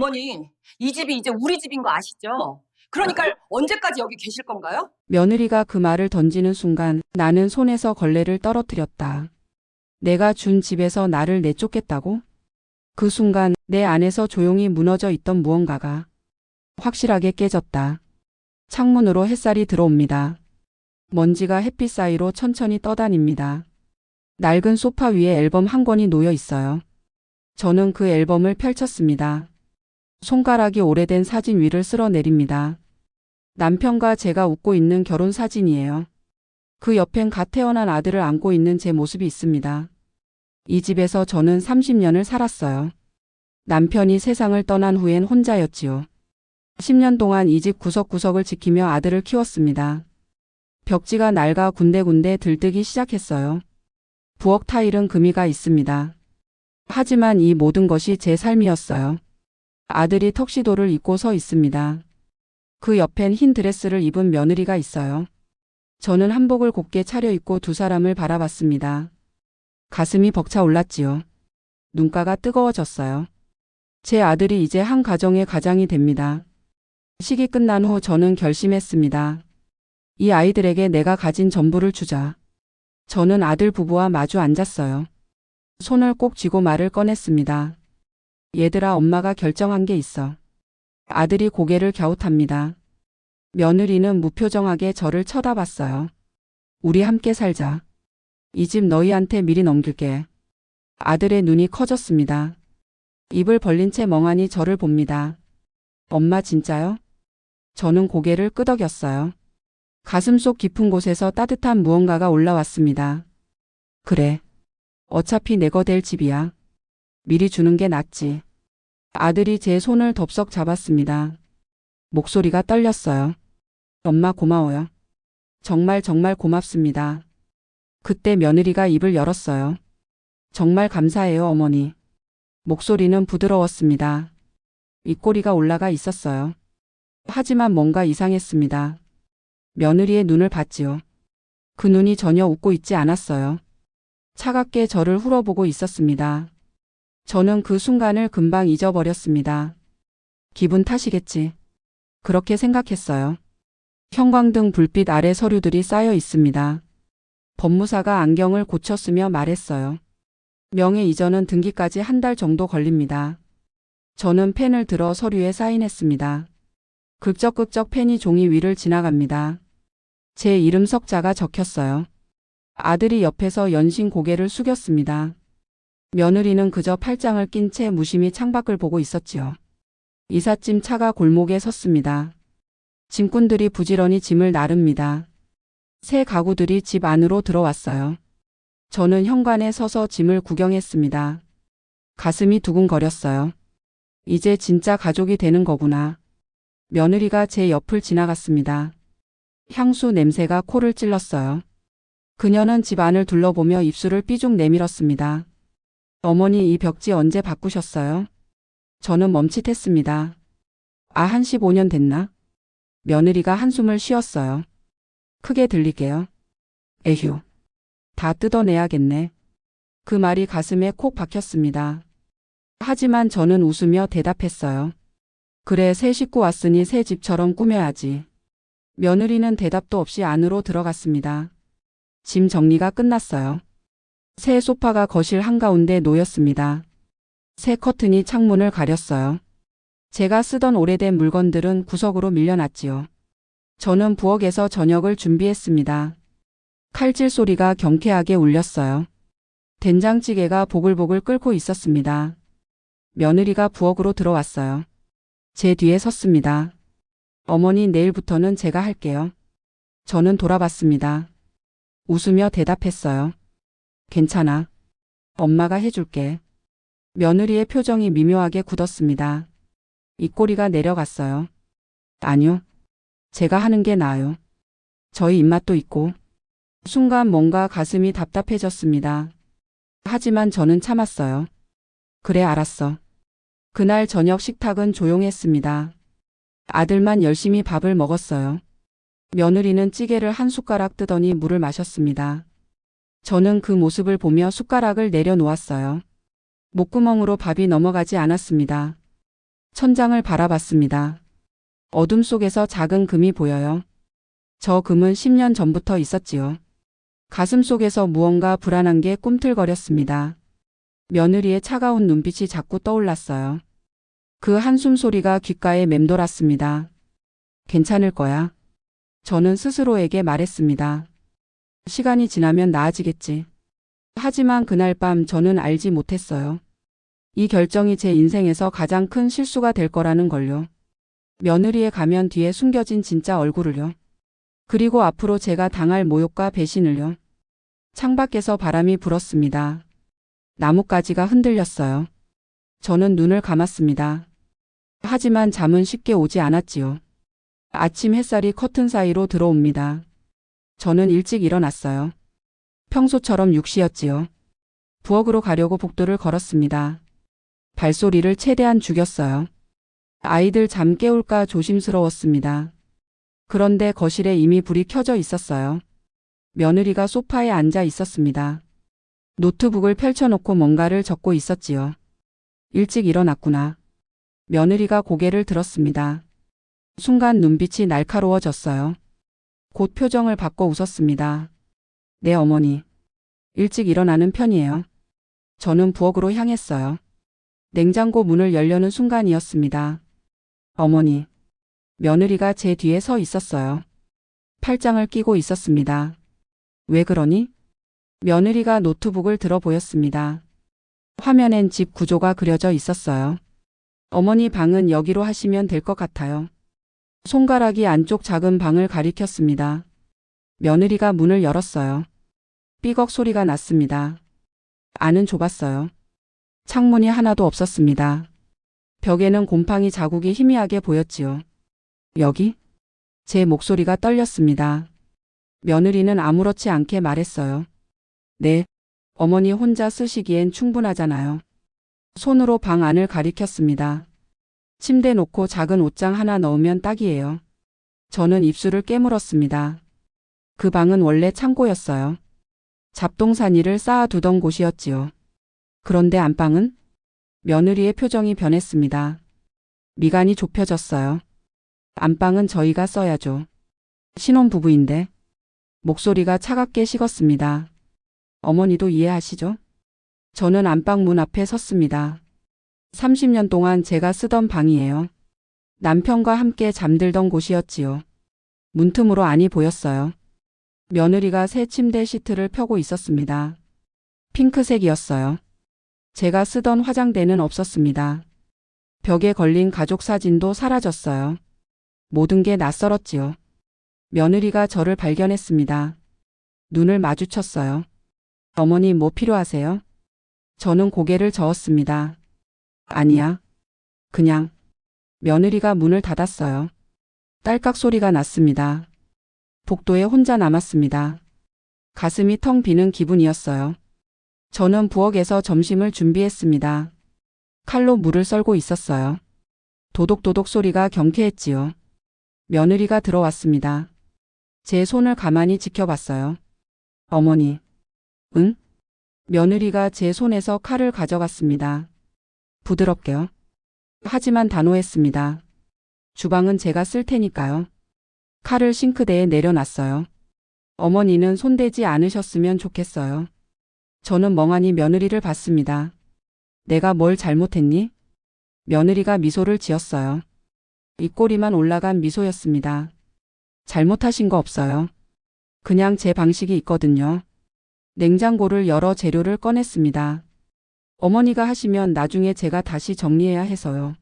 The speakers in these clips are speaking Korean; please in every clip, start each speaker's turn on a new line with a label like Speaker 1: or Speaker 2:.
Speaker 1: 어머니, 이 집이 이제 우리 집인 거 아시죠? 그러니까 언제까지 여기 계실 건가요?
Speaker 2: 며느리가 그 말을 던지는 순간 나는 손에서 걸레를 떨어뜨렸다. 내가 준 집에서 나를 내쫓겠다고? 그 순간 내 안에서 조용히 무너져 있던 무언가가 확실하게 깨졌다. 창문으로 햇살이 들어옵니다. 먼지가 햇빛 사이로 천천히 떠다닙니다. 낡은 소파 위에 앨범 한 권이 놓여 있어요. 저는 그 앨범을 펼쳤습니다. 손가락이 오래된 사진 위를 쓸어내립니다. 남편과 제가 웃고 있는 결혼 사진이에요. 그 옆엔 갓 태어난 아들을 안고 있는 제 모습이 있습니다. 이 집에서 저는 30년을 살았어요. 남편이 세상을 떠난 후엔 혼자였지요. 10년 동안 이 집 구석구석을 지키며 아들을 키웠습니다. 벽지가 낡아 군데군데 들뜨기 시작했어요. 부엌 타일은 금이가 있습니다. 하지만 이 모든 것이 제 삶이었어요. 아들이 턱시도를 입고 서 있습니다. 그 옆엔 흰 드레스를 입은 며느리가 있어요. 저는 한복을 곱게 차려입고 두 사람을 바라봤습니다. 가슴이 벅차 올랐지요. 눈가가 뜨거워졌어요. 제 아들이 이제 한 가정의 가장이 됩니다. 식이 끝난 후 저는 결심했습니다. 이 아이들에게 내가 가진 전부를 주자. 저는 아들 부부와 마주 앉았어요. 손을 꼭 쥐고 말을 꺼냈습니다. 얘들아, 엄마가 결정한 게 있어. 아들이 고개를 갸웃합니다. 며느리는 무표정하게 저를 쳐다봤어요. 우리 함께 살자. 이 집 너희한테 미리 넘길게. 아들의 눈이 커졌습니다. 입을 벌린 채 멍하니 저를 봅니다. 엄마 진짜요? 저는 고개를 끄덕였어요. 가슴속 깊은 곳에서 따뜻한 무언가가 올라왔습니다. 그래. 어차피 내 거 될 집이야. 미리 주는 게 낫지. 아들이 제 손을 덥석 잡았습니다. 목소리가 떨렸어요. 엄마 고마워요. 정말 정말 고맙습니다. 그때 며느리가 입을 열었어요. 정말 감사해요, 어머니. 목소리는 부드러웠습니다. 입꼬리가 올라가 있었어요. 하지만 뭔가 이상했습니다. 며느리의 눈을 봤지요. 그 눈이 전혀 웃고 있지 않았어요. 차갑게 저를 훑어보고 있었습니다. 저는 그 순간을 금방 잊어버렸습니다. 기분 탓이겠지. 그렇게 생각했어요. 형광등 불빛 아래 서류들이 쌓여 있습니다. 법무사가 안경을 고쳤으며 말했어요. 명예 이전은 등기까지 한 달 정도 걸립니다. 저는 펜을 들어 서류에 사인했습니다. 극적극적 펜이 종이 위를 지나갑니다. 제 이름 석자가 적혔어요. 아들이 옆에서 연신 고개를 숙였습니다. 며느리는 그저 팔짱을 낀 채 무심히 창밖을 보고 있었지요. 이삿짐 차가 골목에 섰습니다. 짐꾼들이 부지런히 짐을 나릅니다. 새 가구들이 집 안으로 들어왔어요. 저는 현관에 서서 짐을 구경했습니다. 가슴이 두근거렸어요. 이제 진짜 가족이 되는 거구나. 며느리가 제 옆을 지나갔습니다. 향수 냄새가 코를 찔렀어요. 그녀는 집 안을 둘러보며 입술을 삐죽 내밀었습니다. 어머니, 이 벽지 언제 바꾸셨어요? 저는 멈칫했습니다. 한 15년 됐나? 며느리가 한숨을 쉬었어요. 크게 들릴게요. 에휴. 다 뜯어내야겠네. 그 말이 가슴에 콕 박혔습니다. 하지만 저는 웃으며 대답했어요. 그래, 새 식구 왔으니 새 집처럼 꾸며야지. 며느리는 대답도 없이 안으로 들어갔습니다. 짐 정리가 끝났어요. 새 소파가 거실 한가운데 놓였습니다. 새 커튼이 창문을 가렸어요. 제가 쓰던 오래된 물건들은 구석으로 밀려났지요. 저는 부엌에서 저녁을 준비했습니다. 칼질 소리가 경쾌하게 울렸어요. 된장찌개가 보글보글 끓고 있었습니다. 며느리가 부엌으로 들어왔어요. 제 뒤에 섰습니다. 어머니, 내일부터는 제가 할게요. 저는 돌아봤습니다. 웃으며 대답했어요. 괜찮아. 엄마가 해줄게. 며느리의 표정이 미묘하게 굳었습니다. 입꼬리가 내려갔어요. 아니요. 제가 하는 게 나아요. 저희 입맛도 있고. 순간 뭔가 가슴이 답답해졌습니다. 하지만 저는 참았어요. 그래, 알았어. 그날 저녁 식탁은 조용했습니다. 아들만 열심히 밥을 먹었어요. 며느리는 찌개를 한 숟가락 뜨더니 물을 마셨습니다. 저는 그 모습을 보며 숟가락을 내려놓았어요. 목구멍으로 밥이 넘어가지 않았습니다. 천장을 바라봤습니다. 어둠 속에서 작은 금이 보여요. 저 금은 10년 전부터 있었지요. 가슴 속에서 무언가 불안한 게 꿈틀거렸습니다. 며느리의 차가운 눈빛이 자꾸 떠올랐어요. 그 한숨 소리가 귓가에 맴돌았습니다. 괜찮을 거야. 저는 스스로에게 말했습니다. 시간이 지나면 나아지겠지. 하지만 그날 밤 저는 알지 못했어요. 이 결정이 제 인생에서 가장 큰 실수가 될 거라는 걸요. 며느리의 가면 뒤에 숨겨진 진짜 얼굴을요. 그리고 앞으로 제가 당할 모욕과 배신을요. 창밖에서 바람이 불었습니다. 나뭇가지가 흔들렸어요. 저는 눈을 감았습니다. 하지만 잠은 쉽게 오지 않았지요. 아침 햇살이 커튼 사이로 들어옵니다. 저는 일찍 일어났어요. 평소처럼 6시였지요. 부엌으로 가려고 복도를 걸었습니다. 발소리를 최대한 죽였어요. 아이들 잠 깨울까 조심스러웠습니다. 그런데 거실에 이미 불이 켜져 있었어요. 며느리가 소파에 앉아 있었습니다. 노트북을 펼쳐놓고 뭔가를 적고 있었지요. 일찍 일어났구나. 며느리가 고개를 들었습니다. 순간 눈빛이 날카로워졌어요. 곧 표정을 바꿔 웃었습니다. 네, 어머니. 일찍 일어나는 편이에요. 저는 부엌으로 향했어요. 냉장고 문을 열려는 순간이었습니다. 어머니. 며느리가 제 뒤에 서 있었어요. 팔짱을 끼고 있었습니다. 왜 그러니? 며느리가 노트북을 들어 보였습니다. 화면엔 집 구조가 그려져 있었어요. 어머니 방은 여기로 하시면 될 것 같아요. 손가락이 안쪽 작은 방을 가리켰습니다. 며느리가 문을 열었어요. 삐걱 소리가 났습니다. 안은 좁았어요. 창문이 하나도 없었습니다. 벽에는 곰팡이 자국이 희미하게 보였지요. 여기? 제 목소리가 떨렸습니다. 며느리는 아무렇지 않게 말했어요. 네, 어머니 혼자 쓰시기엔 충분하잖아요. 손으로 방 안을 가리켰습니다. 침대 놓고 작은 옷장 하나 넣으면 딱이에요. 저는 입술을 깨물었습니다. 그 방은 원래 창고였어요. 잡동사니를 쌓아두던 곳이었지요. 그런데 안방은? 며느리의 표정이 변했습니다. 미간이 좁혀졌어요. 안방은 저희가 써야죠. 신혼부부인데. 목소리가 차갑게 식었습니다. 어머니도 이해하시죠? 저는 안방 문 앞에 섰습니다. 30년 동안 제가 쓰던 방이에요. 남편과 함께 잠들던 곳이었지요. 문틈으로 안이 보였어요. 며느리가 새 침대 시트를 펴고 있었습니다. 핑크색이었어요. 제가 쓰던 화장대는 없었습니다. 벽에 걸린 가족 사진도 사라졌어요. 모든 게 낯설었지요. 며느리가 저를 발견했습니다. 눈을 마주쳤어요. 어머니 뭐 필요하세요? 저는 고개를 저었습니다. 아니야. 그냥. 며느리가 문을 닫았어요. 딸깍 소리가 났습니다. 복도에 혼자 남았습니다. 가슴이 텅 비는 기분이었어요. 저는 부엌에서 점심을 준비했습니다. 칼로 물을 썰고 있었어요. 도독도독 소리가 경쾌했지요. 며느리가 들어왔습니다. 제 손을 가만히 지켜봤어요. 어머니. 응? 며느리가 제 손에서 칼을 가져갔습니다. 부드럽게요. 하지만 단호했습니다. 주방은 제가 쓸 테니까요. 칼을 싱크대에 내려놨어요. 어머니는 손대지 않으셨으면 좋겠어요. 저는 멍하니 며느리를 봤습니다. 내가 뭘 잘못했니? 며느리가 미소를 지었어요. 입꼬리만 올라간 미소였습니다. 잘못하신 거 없어요. 그냥 제 방식이 있거든요. 냉장고를 열어 재료를 꺼냈습니다. 어머니가 하시면 나중에 제가 다시 정리해야 해서요.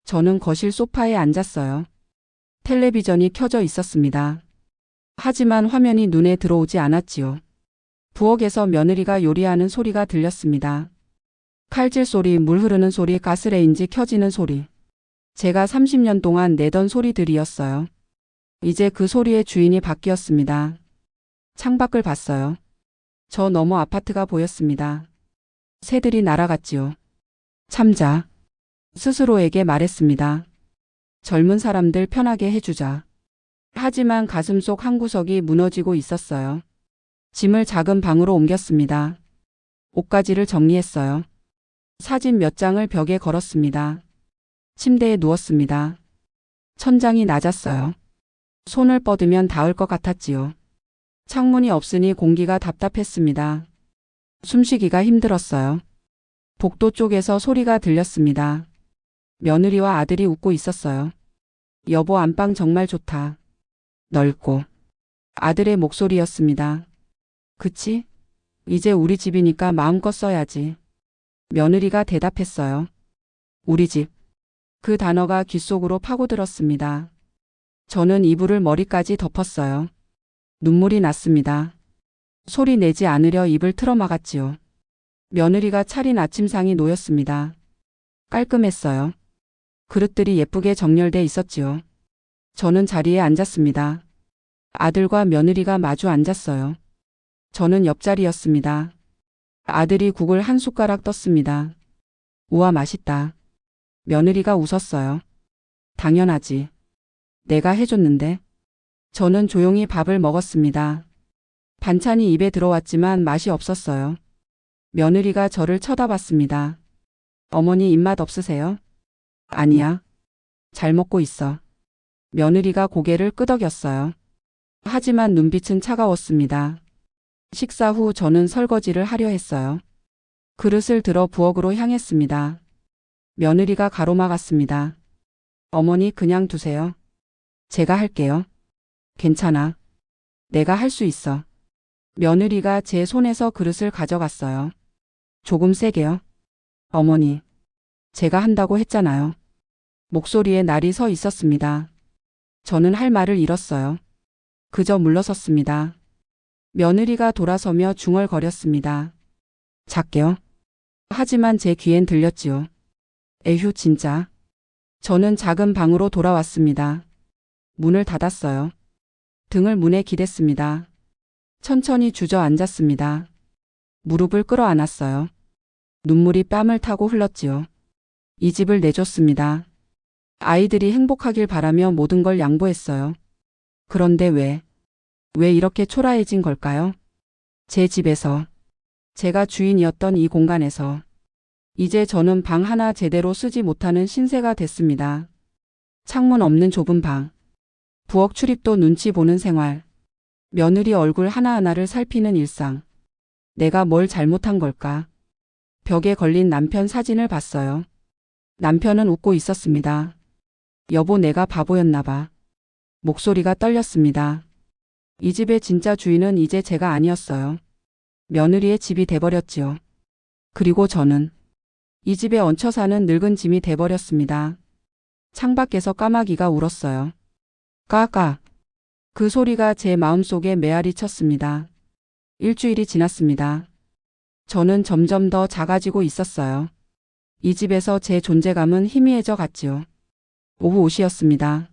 Speaker 2: 저는 거실 소파에 앉았어요. 텔레비전이 켜져 있었습니다. 하지만 화면이 눈에 들어오지 않았지요. 부엌에서 며느리가 요리하는 소리가 들렸습니다. 칼질 소리, 물 흐르는 소리, 가스레인지 켜지는 소리. 제가 30년 동안 내던 소리들이었어요. 이제 그 소리의 주인이 바뀌었습니다. 창밖을 봤어요. 저 너머 아파트가 보였습니다. 새들이 날아갔지요. 참자. 스스로에게 말했습니다. 젊은 사람들 편하게 해주자. 하지만 가슴속 한 구석이 무너지고 있었어요. 짐을 작은 방으로 옮겼습니다. 옷가지를 정리했어요. 사진 몇 장을 벽에 걸었습니다. 침대에 누웠습니다. 천장이 낮았어요. 손을 뻗으면 닿을 것 같았지요. 창문이 없으니 공기가 답답했습니다. 숨쉬기가 힘들었어요. 복도 쪽에서 소리가 들렸습니다. 며느리와 아들이 웃고 있었어요. 여보, 안방 정말 좋다. 넓고. 아들의 목소리였습니다. 그치? 이제 우리 집이니까 마음껏 써야지. 며느리가 대답했어요. 우리 집. 그 단어가 귓속으로 파고들었습니다. 저는 이불을 머리까지 덮었어요. 눈물이 났습니다. 소리 내지 않으려 입을 틀어막았지요. 며느리가 차린 아침상이 놓였습니다. 깔끔했어요. 그릇들이 예쁘게 정렬돼 있었지요. 저는 자리에 앉았습니다. 아들과 며느리가 마주 앉았어요. 저는 옆자리였습니다. 아들이 국을 한 숟가락 떴습니다. 우와, 맛있다. 며느리가 웃었어요. 당연하지. 내가 해줬는데. 저는 조용히 밥을 먹었습니다. 반찬이 입에 들어왔지만 맛이 없었어요. 며느리가 저를 쳐다봤습니다. 어머니, 입맛 없으세요? 아니야. 잘 먹고 있어. 며느리가 고개를 끄덕였어요. 하지만 눈빛은 차가웠습니다. 식사 후 저는 설거지를 하려 했어요. 그릇을 들어 부엌으로 향했습니다. 며느리가 가로막았습니다. 어머니, 그냥 두세요. 제가 할게요. 괜찮아. 내가 할 수 있어. 며느리가 제 손에서 그릇을 가져갔어요. 조금 세게요. 어머니, 제가 한다고 했잖아요. 목소리에 날이 서 있었습니다. 저는 할 말을 잃었어요. 그저 물러섰습니다. 며느리가 돌아서며 중얼거렸습니다. 작게요. 하지만 제 귀엔 들렸지요. 에휴, 진짜. 저는 작은 방으로 돌아왔습니다. 문을 닫았어요. 등을 문에 기댔습니다. 천천히 주저앉았습니다. 무릎을 끌어안았어요. 눈물이 뺨을 타고 흘렀지요. 이 집을 내줬습니다. 아이들이 행복하길 바라며 모든 걸 양보했어요. 그런데 왜 이렇게 초라해진 걸까요? 제 집에서, 제가 주인이었던 이 공간에서, 이제 저는 방 하나 제대로 쓰지 못하는 신세가 됐습니다. 창문 없는 좁은 방, 부엌 출입도 눈치 보는 생활, 며느리 얼굴 하나하나를 살피는 일상. 내가 뭘 잘못한 걸까? 벽에 걸린 남편 사진을 봤어요. 남편은 웃고 있었습니다. 여보, 내가 바보였나 봐. 목소리가 떨렸습니다. 이 집의 진짜 주인은 이제 제가 아니었어요. 며느리의 집이 돼버렸지요. 그리고 저는 이 집에 얹혀 사는 늙은 짐이 돼버렸습니다. 창밖에서 까마귀가 울었어요. 까까. 그 소리가 제 마음속에 메아리 쳤습니다. 일주일이 지났습니다. 저는 점점 더 작아지고 있었어요. 이 집에서 제 존재감은 희미해져 갔지요. 오후 5시였습니다.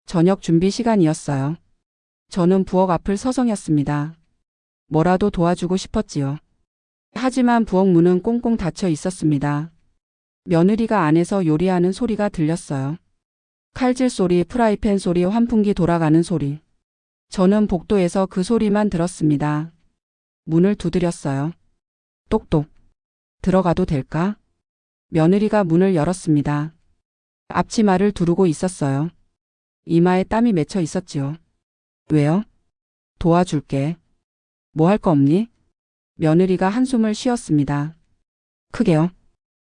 Speaker 2: 저녁 준비 시간이었어요. 저는 부엌 앞을 서성였습니다. 뭐라도 도와주고 싶었지요. 하지만 부엌 문은 꽁꽁 닫혀 있었습니다. 며느리가 안에서 요리하는 소리가 들렸어요. 칼질 소리, 프라이팬 소리, 환풍기 돌아가는 소리. 저는 복도에서 그 소리만 들었습니다. 문을 두드렸어요. 똑똑. 들어가도 될까? 며느리가 문을 열었습니다. 앞치마를 두르고 있었어요. 이마에 땀이 맺혀 있었지요. 왜요? 도와줄게. 뭐 할 거 없니? 며느리가 한숨을 쉬었습니다. 크게요.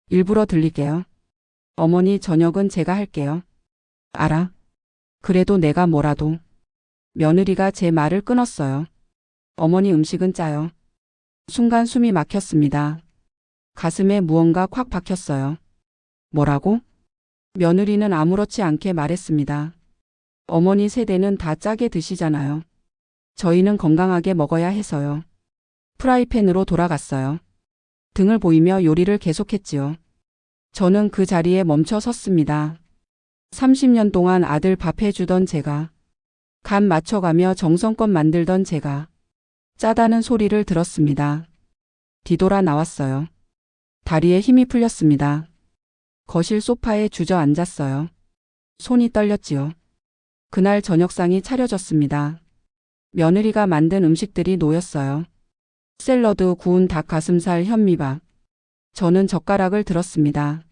Speaker 2: 일부러 들릴게요. 어머니, 저녁은 제가 할게요. 알아. 그래도 내가 뭐라도. 며느리가 제 말을 끊었어요. 어머니, 음식은 짜요. 순간 숨이 막혔습니다. 가슴에 무언가 콱 박혔어요. 뭐라고? 며느리는 아무렇지 않게 말했습니다. 어머니 세대는 다 짜게 드시잖아요. 저희는 건강하게 먹어야 해서요. 프라이팬으로 돌아갔어요. 등을 보이며 요리를 계속했지요. 저는 그 자리에 멈춰 섰습니다. 30년 동안 아들 밥 해주던 제가, 간 맞춰가며 정성껏 만들던 제가, 짜다는 소리를 들었습니다. 뒤돌아 나왔어요. 다리에 힘이 풀렸습니다. 거실 소파에 주저앉았어요. 손이 떨렸지요. 그날 저녁상이 차려졌습니다. 며느리가 만든 음식들이 놓였어요. 샐러드, 구운 닭 가슴살, 현미밥. 저는 젓가락을 들었습니다.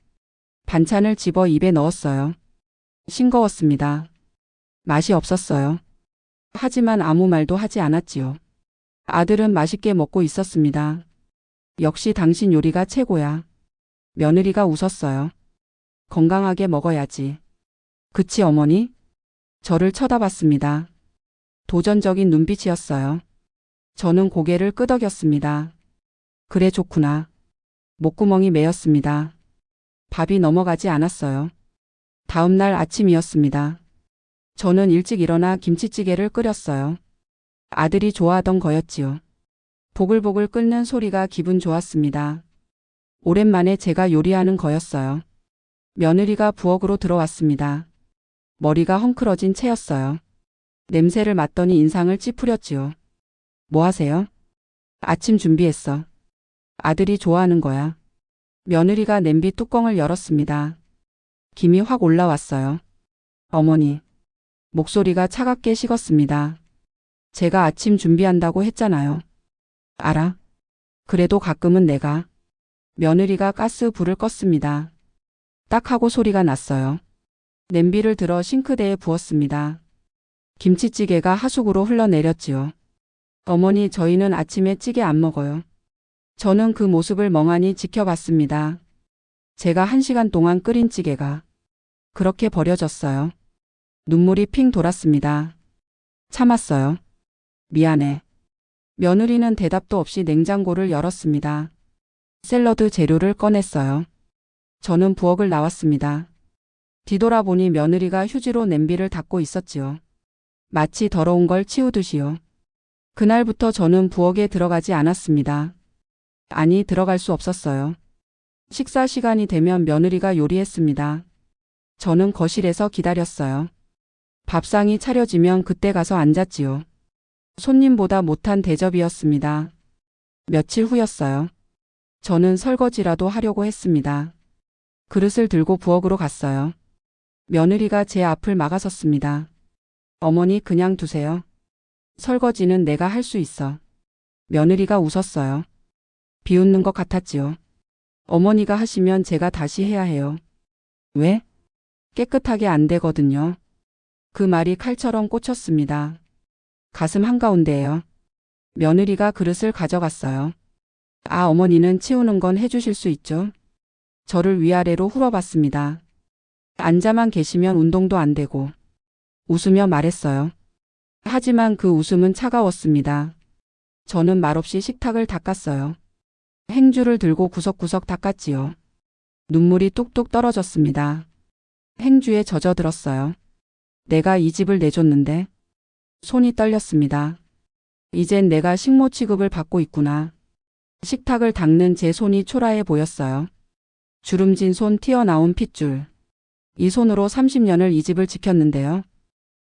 Speaker 2: 반찬을 집어 입에 넣었어요. 싱거웠습니다. 맛이 없었어요. 하지만 아무 말도 하지 않았지요. 아들은 맛있게 먹고 있었습니다. 역시 당신 요리가 최고야. 며느리가 웃었어요. 건강하게 먹어야지. 그치 어머니? 저를 쳐다봤습니다. 도전적인 눈빛이었어요. 저는 고개를 끄덕였습니다. 그래 좋구나. 목구멍이 메였습니다. 밥이 넘어가지 않았어요. 다음 날 아침이었습니다. 저는 일찍 일어나 김치찌개를 끓였어요. 아들이 좋아하던 거였지요. 보글보글 끓는 소리가 기분 좋았습니다. 오랜만에 제가 요리하는 거였어요. 며느리가 부엌으로 들어왔습니다. 머리가 헝클어진 채였어요. 냄새를 맡더니 인상을 찌푸렸지요. 뭐 하세요? 아침 준비했어. 아들이 좋아하는 거야. 며느리가 냄비 뚜껑을 열었습니다. 김이 확 올라왔어요. 어머니. 목소리가 차갑게 식었습니다. 제가 아침 준비한다고 했잖아요. 알아. 그래도 가끔은 내가. 며느리가 가스 불을 껐습니다. 딱 하고 소리가 났어요. 냄비를 들어 싱크대에 부었습니다. 김치찌개가 하수구로 흘러내렸지요. 어머니 저희는 아침에 찌개 안 먹어요. 저는 그 모습을 멍하니 지켜봤습니다. 제가 1시간 동안 끓인 찌개가 그렇게 버려졌어요. 눈물이 핑 돌았습니다. 참았어요. 미안해. 며느리는 대답도 없이 냉장고를 열었습니다. 샐러드 재료를 꺼냈어요. 저는 부엌을 나왔습니다. 뒤돌아보니 며느리가 휴지로 냄비를 닦고 있었지요. 마치 더러운 걸 치우듯이요. 그날부터 저는 부엌에 들어가지 않았습니다. 아니, 들어갈 수 없었어요. 식사 시간이 되면 며느리가 요리했습니다. 저는 거실에서 기다렸어요. 밥상이 차려지면 그때 가서 앉았지요. 손님보다 못한 대접이었습니다. 며칠 후였어요. 저는 설거지라도 하려고 했습니다. 그릇을 들고 부엌으로 갔어요. 며느리가 제 앞을 막아섰습니다. 어머니 그냥 두세요. 설거지는 내가 할 수 있어. 며느리가 웃었어요. 비웃는 것 같았지요. 어머니가 하시면 제가 다시 해야 해요. 왜? 깨끗하게 안 되거든요. 그 말이 칼처럼 꽂혔습니다. 가슴 한가운데에요. 며느리가 그릇을 가져갔어요. 아, 어머니는 치우는 건 해주실 수 있죠? 저를 위아래로 훑어봤습니다. 앉아만 계시면 운동도 안 되고. 웃으며 말했어요. 하지만 그 웃음은 차가웠습니다. 저는 말없이 식탁을 닦았어요. 행주를 들고 구석구석 닦았지요. 눈물이 뚝뚝 떨어졌습니다. 행주에 젖어들었어요. 내가 이 집을 내줬는데. 손이 떨렸습니다. 이젠 내가 식모 취급을 받고 있구나. 식탁을 닦는 제 손이 초라해 보였어요. 주름진 손, 튀어나온 핏줄. 이 손으로 30년을 이 집을 지켰는데요.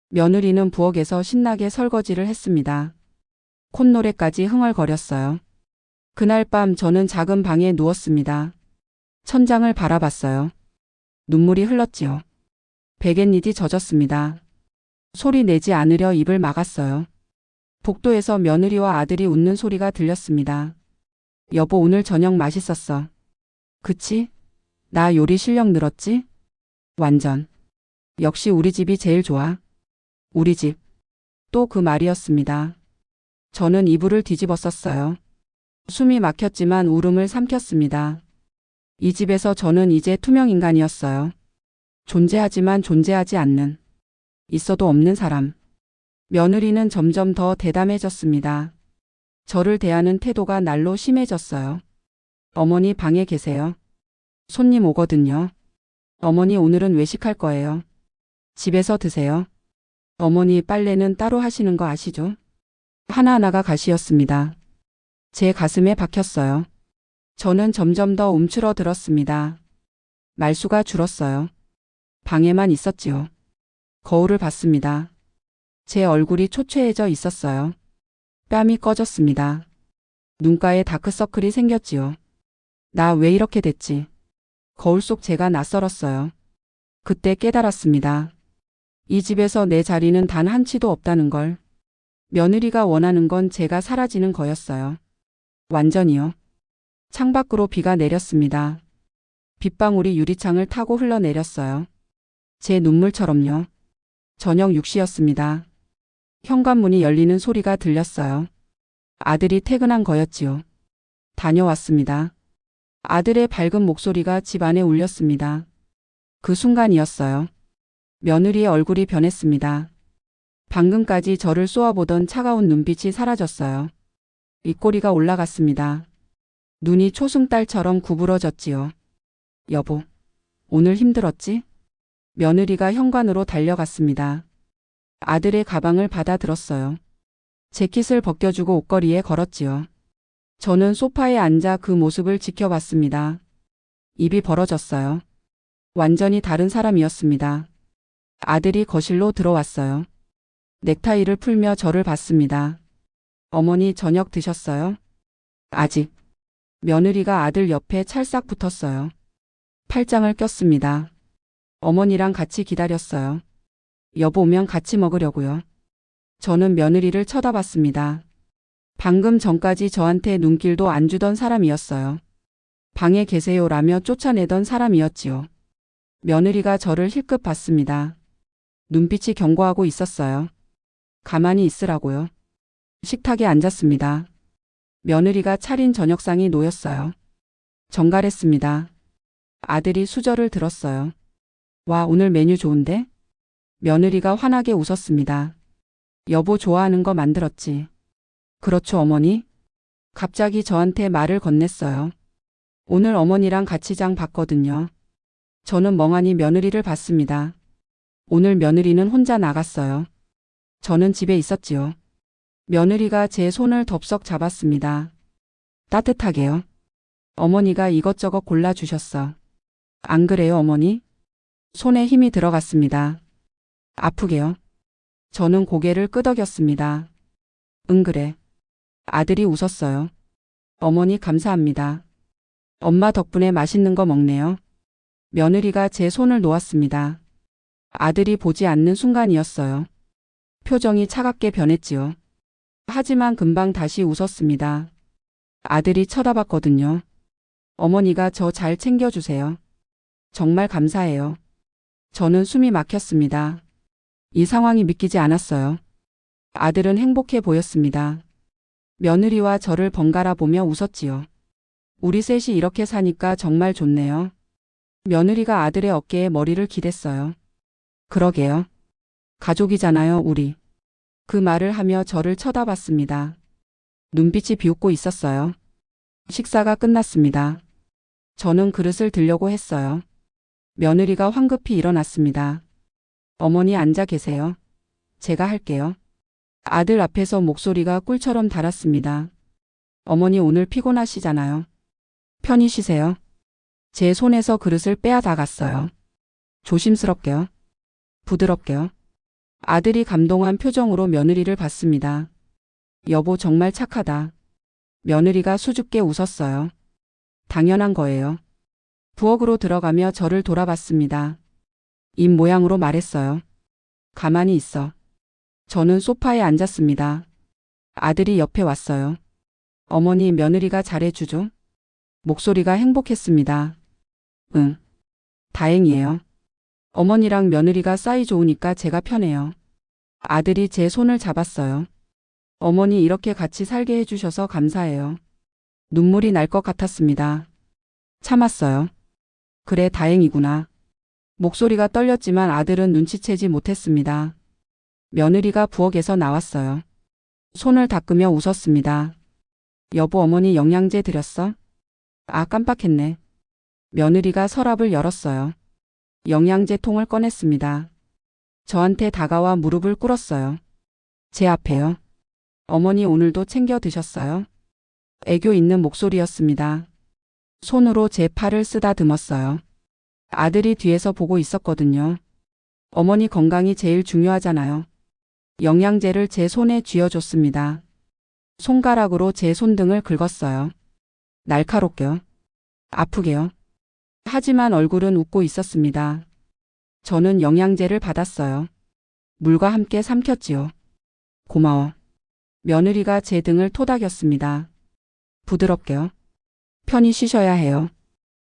Speaker 2: 며느리는 부엌에서 신나게 설거지를 했습니다. 콧노래까지 흥얼거렸어요. 그날 밤 저는 작은 방에 누웠습니다. 천장을 바라봤어요. 눈물이 흘렀지요. 베갯잎이 젖었습니다. 소리 내지 않으려 입을 막았어요. 복도에서 며느리와 아들이 웃는 소리가 들렸습니다. 여보 오늘 저녁 맛있었어. 그치? 나 요리 실력 늘었지? 완전. 역시 우리 집이 제일 좋아. 우리 집. 또 그 말이었습니다. 저는 이불을 뒤집었었어요. 숨이 막혔지만 울음을 삼켰습니다. 이 집에서 저는 이제 투명 인간이었어요. 존재하지만 존재하지 않는. 있어도 없는 사람. 며느리는 점점 더 대담해졌습니다. 저를 대하는 태도가 날로 심해졌어요. 어머니 방에 계세요. 손님 오거든요. 어머니 오늘은 외식할 거예요. 집에서 드세요. 어머니 빨래는 따로 하시는 거 아시죠? 하나하나가 가시였습니다. 제 가슴에 박혔어요. 저는 점점 더 움츠러들었습니다. 말수가 줄었어요. 방에만 있었지요. 거울을 봤습니다. 제 얼굴이 초췌해져 있었어요. 뺨이 꺼졌습니다. 눈가에 다크서클이 생겼지요. 나 왜 이렇게 됐지? 거울 속 제가 낯설었어요. 그때 깨달았습니다. 이 집에서 내 자리는 단 한 치도 없다는 걸. 며느리가 원하는 건 제가 사라지는 거였어요. 완전히요. 창밖으로 비가 내렸습니다. 빗방울이 유리창을 타고 흘러내렸어요. 제 눈물처럼요. 저녁 6시였습니다. 현관문이 열리는 소리가 들렸어요. 아들이 퇴근한 거였지요. 다녀왔습니다. 아들의 밝은 목소리가 집 안에 울렸습니다. 그 순간이었어요. 며느리의 얼굴이 변했습니다. 방금까지 저를 쏘아보던 차가운 눈빛이 사라졌어요. 입꼬리가 올라갔습니다. 눈이 초승달처럼 구부러졌지요. 여보, 오늘 힘들었지? 며느리가 현관으로 달려갔습니다. 아들의 가방을 받아 들었어요. 재킷을 벗겨주고 옷걸이에 걸었지요. 저는 소파에 앉아 그 모습을 지켜봤습니다. 입이 벌어졌어요. 완전히 다른 사람이었습니다. 아들이 거실로 들어왔어요. 넥타이를 풀며 저를 봤습니다. 어머니 저녁 드셨어요? 아직. 며느리가 아들 옆에 찰싹 붙었어요. 팔짱을 꼈습니다. 어머니랑 같이 기다렸어요. 여보 오면 같이 먹으려고요. 저는 며느리를 쳐다봤습니다. 방금 전까지 저한테 눈길도 안 주던 사람이었어요. 방에 계세요라며 쫓아내던 사람이었지요. 며느리가 저를 힐끗 봤습니다. 눈빛이 경고하고 있었어요. 가만히 있으라고요. 식탁에 앉았습니다. 며느리가 차린 저녁상이 놓였어요. 정갈했습니다. 아들이 수저를 들었어요. 와, 오늘 메뉴 좋은데? 며느리가 환하게 웃었습니다. 여보 좋아하는 거 만들었지. 그렇죠, 어머니? 갑자기 저한테 말을 건넸어요. 오늘 어머니랑 같이 장 봤거든요. 저는 멍하니 며느리를 봤습니다. 오늘 며느리는 혼자 나갔어요. 저는 집에 있었지요. 며느리가 제 손을 덥석 잡았습니다. 따뜻하게요. 어머니가 이것저것 골라주셨어. 안 그래요, 어머니? 손에 힘이 들어갔습니다. 아프게요. 저는 고개를 끄덕였습니다. 응, 그래. 아들이 웃었어요. 어머니 감사합니다. 엄마 덕분에 맛있는 거 먹네요. 며느리가 제 손을 놓았습니다. 아들이 보지 않는 순간이었어요. 표정이 차갑게 변했지요. 하지만 금방 다시 웃었습니다. 아들이 쳐다봤거든요. 어머니가 저 잘 챙겨주세요. 정말 감사해요. 저는 숨이 막혔습니다. 이 상황이 믿기지 않았어요. 아들은 행복해 보였습니다. 며느리와 저를 번갈아 보며 웃었지요. 우리 셋이 이렇게 사니까 정말 좋네요. 며느리가 아들의 어깨에 머리를 기댔어요. 그러게요. 가족이잖아요, 우리. 그 말을 하며 저를 쳐다봤습니다. 눈빛이 비웃고 있었어요. 식사가 끝났습니다. 저는 그릇을 들려고 했어요. 며느리가 황급히 일어났습니다. 어머니 앉아 계세요. 제가 할게요. 아들 앞에서 목소리가 꿀처럼 달았습니다. 어머니 오늘 피곤하시잖아요. 편히 쉬세요. 제 손에서 그릇을 빼앗아갔어요. 조심스럽게요. 부드럽게요. 아들이 감동한 표정으로 며느리를 봤습니다. 여보 정말 착하다. 며느리가 수줍게 웃었어요. 당연한 거예요. 부엌으로 들어가며 저를 돌아봤습니다. 입 모양으로 말했어요. 가만히 있어. 저는 소파에 앉았습니다. 아들이 옆에 왔어요. 어머니 며느리가 잘해주죠? 목소리가 행복했습니다. 응. 다행이에요. 어머니랑 며느리가 사이 좋으니까 제가 편해요. 아들이 제 손을 잡았어요. 어머니 이렇게 같이 살게 해주셔서 감사해요. 눈물이 날 것 같았습니다. 참았어요. 그래 다행이구나. 목소리가 떨렸지만 아들은 눈치채지 못했습니다. 며느리가 부엌에서 나왔어요. 손을 닦으며 웃었습니다. 여보 어머니 영양제 드렸어? 아 깜빡했네. 며느리가 서랍을 열었어요. 영양제 통을 꺼냈습니다. 저한테 다가와 무릎을 꿇었어요. 제 앞에요. 어머니 오늘도 챙겨 드셨어요? 애교 있는 목소리였습니다. 손으로 제 팔을 쓰다듬었어요. 아들이 뒤에서 보고 있었거든요. 어머니 건강이 제일 중요하잖아요. 영양제를 제 손에 쥐어줬습니다. 손가락으로 제 손등을 긁었어요. 날카롭게요. 아프게요. 하지만 얼굴은 웃고 있었습니다. 저는 영양제를 받았어요. 물과 함께 삼켰지요. 고마워. 며느리가 제 등을 토닥였습니다. 부드럽게요. 편히 쉬셔야 해요.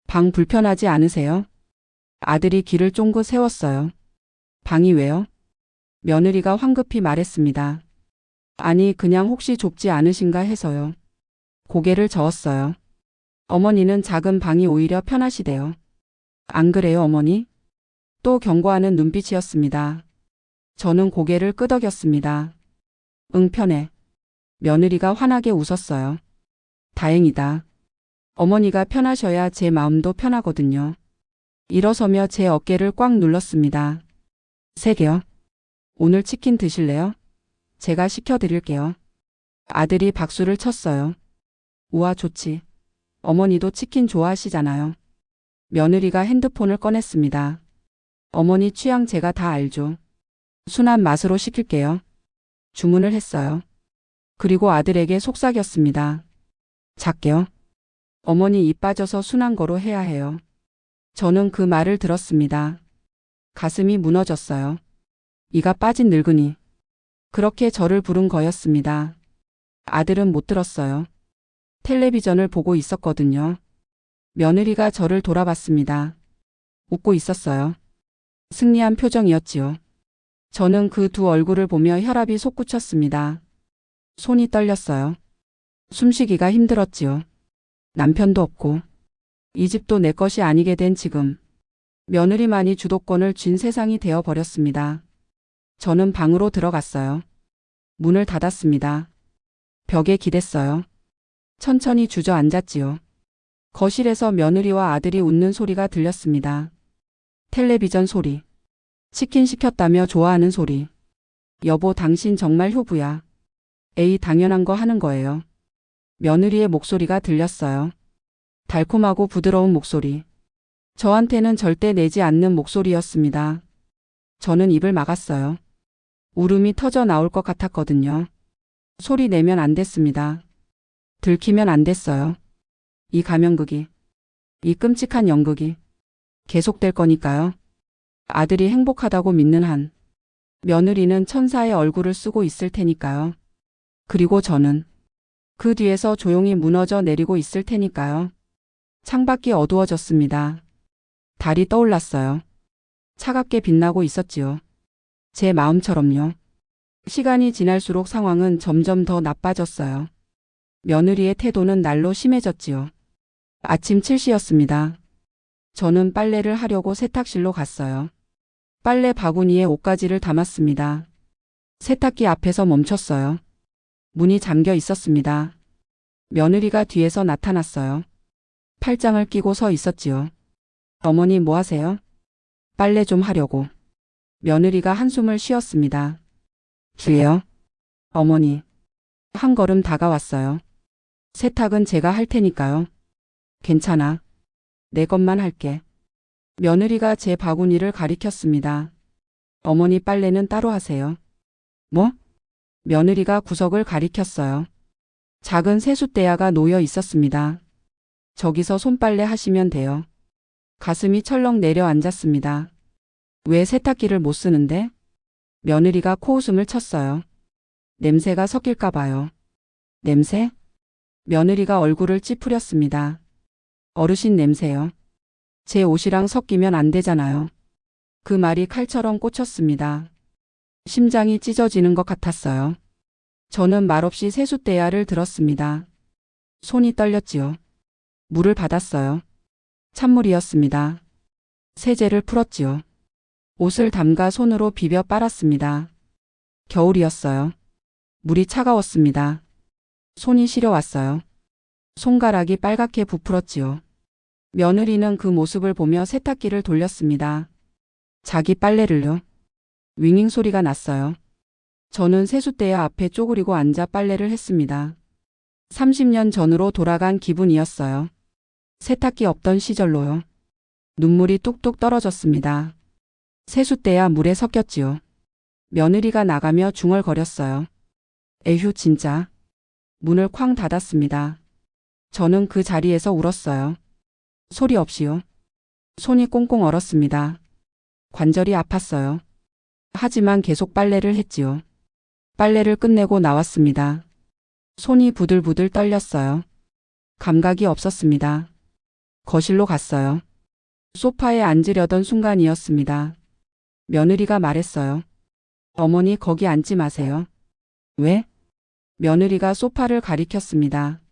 Speaker 2: 방 불편하지 않으세요? 아들이 귀를 쫑긋 세웠어요. 방이 왜요? 며느리가 황급히 말했습니다. 아니, 그냥 혹시 좁지 않으신가 해서요. 고개를 저었어요. 어머니는 작은 방이 오히려 편하시대요. 안 그래요, 어머니? 또 경고하는 눈빛이었습니다. 저는 고개를 끄덕였습니다. 응, 편해. 며느리가 환하게 웃었어요. 다행이다. 어머니가 편하셔야 제 마음도 편하거든요. 일어서며 제 어깨를 꽉 눌렀습니다. 3개요. 오늘 치킨 드실래요? 제가 시켜드릴게요. 아들이 박수를 쳤어요. 우와, 좋지. 어머니도 치킨 좋아하시잖아요. 며느리가 핸드폰을 꺼냈습니다. 어머니 취향 제가 다 알죠. 순한 맛으로 시킬게요. 주문을 했어요. 그리고 아들에게 속삭였습니다. 작게요. 어머니 입 빠져서 순한 거로 해야 해요. 저는 그 말을 들었습니다. 가슴이 무너졌어요. 이가 빠진 늙은이. 그렇게 저를 부른 거였습니다. 아들은 못 들었어요. 텔레비전을 보고 있었거든요. 며느리가 저를 돌아봤습니다. 웃고 있었어요. 승리한 표정이었지요. 저는 그 두 얼굴을 보며 혈압이 솟구쳤습니다. 손이 떨렸어요. 숨쉬기가 힘들었지요. 남편도 없고 이 집도 내 것이 아니게 된 지금 며느리만이 주도권을 쥔 세상이 되어 버렸습니다. 저는 방으로 들어갔어요. 문을 닫았습니다. 벽에 기댔어요. 천천히 주저앉았지요. 거실에서 며느리와 아들이 웃는 소리가 들렸습니다. 텔레비전 소리. 치킨 시켰다며 좋아하는 소리. 여보, 당신 정말 효부야. 에이, 당연한 거 하는 거예요. 며느리의 목소리가 들렸어요. 달콤하고 부드러운 목소리. 저한테는 절대 내지 않는 목소리였습니다. 저는 입을 막았어요. 울음이 터져 나올 것 같았거든요. 소리 내면 안 됐습니다. 들키면 안 됐어요. 이 가면극이, 이 끔찍한 연극이 계속될 거니까요. 아들이 행복하다고 믿는 한 며느리는 천사의 얼굴을 쓰고 있을 테니까요. 그리고 저는 그 뒤에서 조용히 무너져 내리고 있을 테니까요. 창밖이 어두워졌습니다. 달이 떠올랐어요. 차갑게 빛나고 있었지요. 제 마음처럼요. 시간이 지날수록 상황은 점점 더 나빠졌어요. 며느리의 태도는 날로 심해졌지요. 아침 7시였습니다. 저는 빨래를 하려고 세탁실로 갔어요. 빨래 바구니에 옷가지를 담았습니다. 세탁기 앞에서 멈췄어요. 문이 잠겨 있었습니다. 며느리가 뒤에서 나타났어요. 팔짱을 끼고 서 있었지요. 어머니 뭐 하세요? 빨래 좀 하려고. 며느리가 한숨을 쉬었습니다. 그래요? 어머니. 한 걸음 다가왔어요. 세탁은 제가 할 테니까요. 괜찮아. 내 것만 할게. 며느리가 제 바구니를 가리켰습니다. 어머니 빨래는 따로 하세요. 뭐? 며느리가 구석을 가리켰어요. 작은 세숫대야가 놓여 있었습니다. 저기서 손빨래 하시면 돼요. 가슴이 철렁 내려앉았습니다. 왜 세탁기를 못 쓰는데? 며느리가 코웃음을 쳤어요. 냄새가 섞일까 봐요. 냄새? 며느리가 얼굴을 찌푸렸습니다. 어르신 냄새요. 제 옷이랑 섞이면 안 되잖아요. 그 말이 칼처럼 꽂혔습니다. 심장이 찢어지는 것 같았어요. 저는 말없이 세숫대야를 들었습니다. 손이 떨렸지요. 물을 받았어요. 찬물이었습니다. 세제를 풀었지요. 옷을 담가 손으로 비벼 빨았습니다. 겨울이었어요. 물이 차가웠습니다. 손이 시려왔어요. 손가락이 빨갛게 부풀었지요. 며느리는 그 모습을 보며 세탁기를 돌렸습니다. 자기 빨래를요. 윙윙 소리가 났어요. 저는 세숫대야 앞에 쪼그리고 앉아 빨래를 했습니다. 30년 전으로 돌아간 기분이었어요. 세탁기 없던 시절로요. 눈물이 뚝뚝 떨어졌습니다. 세숫대야 물에 섞였지요. 며느리가 나가며 중얼거렸어요. 에휴 진짜. 문을 쾅 닫았습니다. 저는 그 자리에서 울었어요. 소리 없이요. 손이 꽁꽁 얼었습니다. 관절이 아팠어요. 하지만 계속 빨래를 했지요. 빨래를 끝내고 나왔습니다. 손이 부들부들 떨렸어요. 감각이 없었습니다. 거실로 갔어요. 소파에 앉으려던 순간이었습니다. 며느리가 말했어요. 어머니 거기 앉지 마세요. 왜? 며느리가 소파를 가리켰습니다.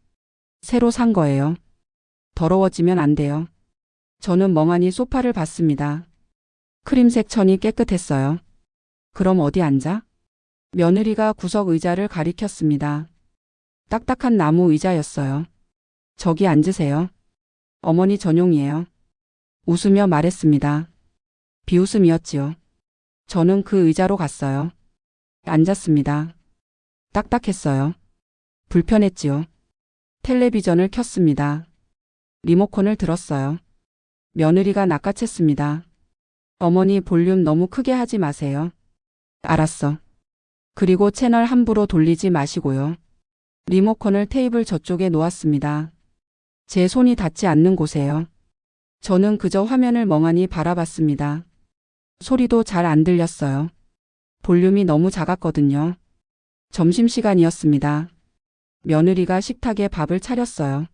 Speaker 2: 새로 산 거예요. 더러워지면 안 돼요. 저는 멍하니 소파를 봤습니다. 크림색 천이 깨끗했어요. 그럼 어디 앉아? 며느리가 구석 의자를 가리켰습니다. 딱딱한 나무 의자였어요. 저기 앉으세요. 어머니 전용이에요. 웃으며 말했습니다. 비웃음이었지요. 저는 그 의자로 갔어요. 앉았습니다. 딱딱했어요. 불편했지요. 텔레비전을 켰습니다. 리모컨을 들었어요. 며느리가 낚아챘습니다. 어머니 볼륨 너무 크게 하지 마세요. 알았어. 그리고 채널 함부로 돌리지 마시고요. 리모컨을 테이블 저쪽에 놓았습니다. 제 손이 닿지 않는 곳에요. 저는 그저 화면을 멍하니 바라봤습니다. 소리도 잘 안 들렸어요. 볼륨이 너무 작았거든요. 점심시간이었습니다. 며느리가 식탁에 밥을 차렸어요.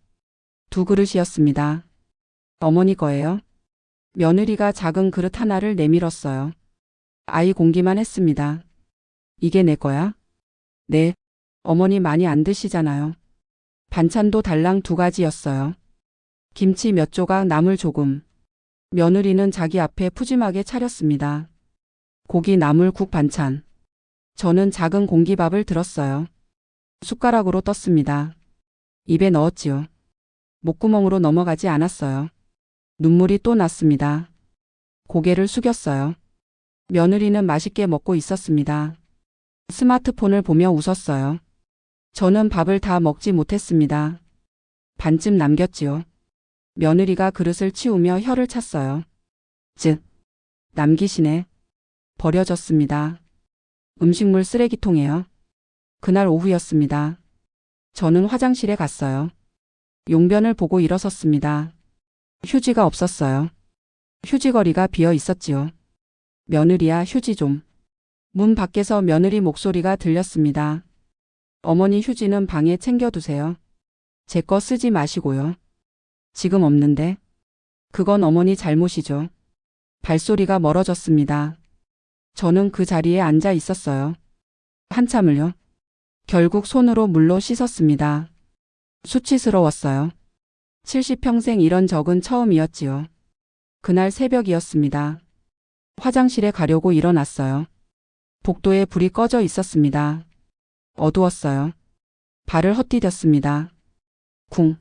Speaker 2: 2그릇이었습니다. 어머니 거예요? 며느리가 작은 그릇 하나를 내밀었어요. 아이 공기만 했습니다. 이게 내 거야? 네. 어머니 많이 안 드시잖아요. 반찬도 달랑 2가지였어요. 김치 몇 조각, 나물 조금. 며느리는 자기 앞에 푸짐하게 차렸습니다. 고기, 나물, 국, 반찬. 저는 작은 공기밥을 들었어요. 숟가락으로 떴습니다. 입에 넣었지요. 목구멍으로 넘어가지 않았어요. 눈물이 또 났습니다. 고개를 숙였어요. 며느리는 맛있게 먹고 있었습니다. 스마트폰을 보며 웃었어요. 저는 밥을 다 먹지 못했습니다. 반쯤 남겼지요. 며느리가 그릇을 치우며 혀를 찼어요. 남기시네. 버려졌습니다. 음식물 쓰레기통에요. 그날 오후였습니다. 저는 화장실에 갔어요. 용변을 보고 일어섰습니다. 휴지가 없었어요. 휴지거리가 비어 있었지요. 며느리야, 휴지 좀. 문 밖에서 며느리 목소리가 들렸습니다. 어머니 휴지는 방에 챙겨두세요. 제 거 쓰지 마시고요. 지금 없는데. 그건 어머니 잘못이죠. 발소리가 멀어졌습니다. 저는 그 자리에 앉아 있었어요. 한참을요. 결국 손으로 물로 씻었습니다. 수치스러웠어요. 70평생 이런 적은 처음이었지요. 그날 새벽이었습니다. 화장실에 가려고 일어났어요. 복도에 불이 꺼져 있었습니다. 어두웠어요. 발을 헛디뎠습니다. 쿵.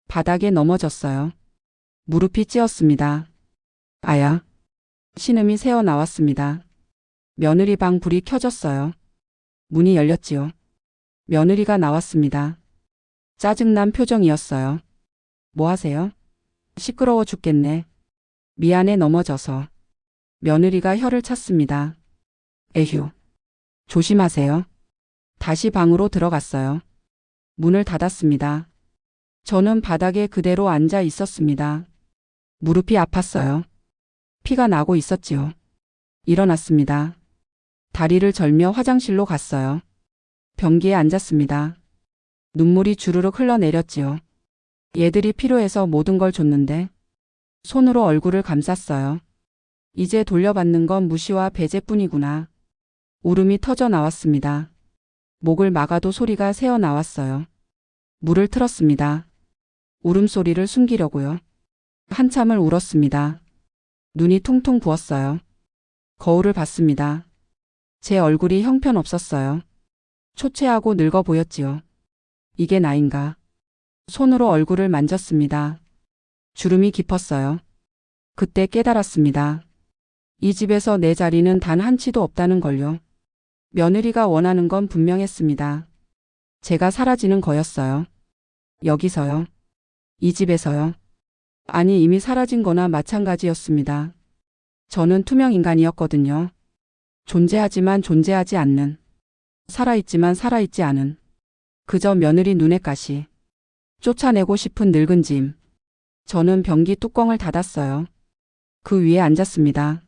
Speaker 2: 바닥에 넘어졌어요. 무릎이 찧었습니다. 아야. 신음이 새어 나왔습니다. 며느리 방 불이 켜졌어요. 문이 열렸지요. 며느리가 나왔습니다. 짜증난 표정이었어요. 뭐 하세요? 시끄러워 죽겠네. 미안해 넘어져서. 며느리가 혀를 찼습니다. 에휴. 조심하세요. 다시 방으로 들어갔어요. 문을 닫았습니다. 저는 바닥에 그대로 앉아 있었습니다. 무릎이 아팠어요. 피가 나고 있었지요. 일어났습니다. 다리를 절며 화장실로 갔어요. 변기에 앉았습니다. 눈물이 주르륵 흘러내렸지요. 얘들이 필요해서 모든 걸 줬는데 손으로 얼굴을 감쌌어요. 이제 돌려받는 건 무시와 배제뿐이구나. 울음이 터져 나왔습니다. 목을 막아도 소리가 새어 나왔어요. 물을 틀었습니다. 울음소리를 숨기려고요. 한참을 울었습니다. 눈이 퉁퉁 부었어요. 거울을 봤습니다. 제 얼굴이 형편없었어요. 초췌하고 늙어 보였지요. 이게 나인가? 손으로 얼굴을 만졌습니다. 주름이 깊었어요. 그때 깨달았습니다. 이 집에서 내 자리는 단 한 치도 없다는 걸요. 며느리가 원하는 건 분명했습니다. 제가 사라지는 거였어요. 여기서요. 이 집에서요. 아니 이미 사라진 거나 마찬가지였습니다. 저는 투명 인간이었거든요. 존재하지만 존재하지 않는. 살아있지만 살아있지 않은. 그저 며느리 눈엣 가시. 쫓아내고 싶은 늙은 짐. 저는 변기 뚜껑을 닫았어요. 그 위에 앉았습니다.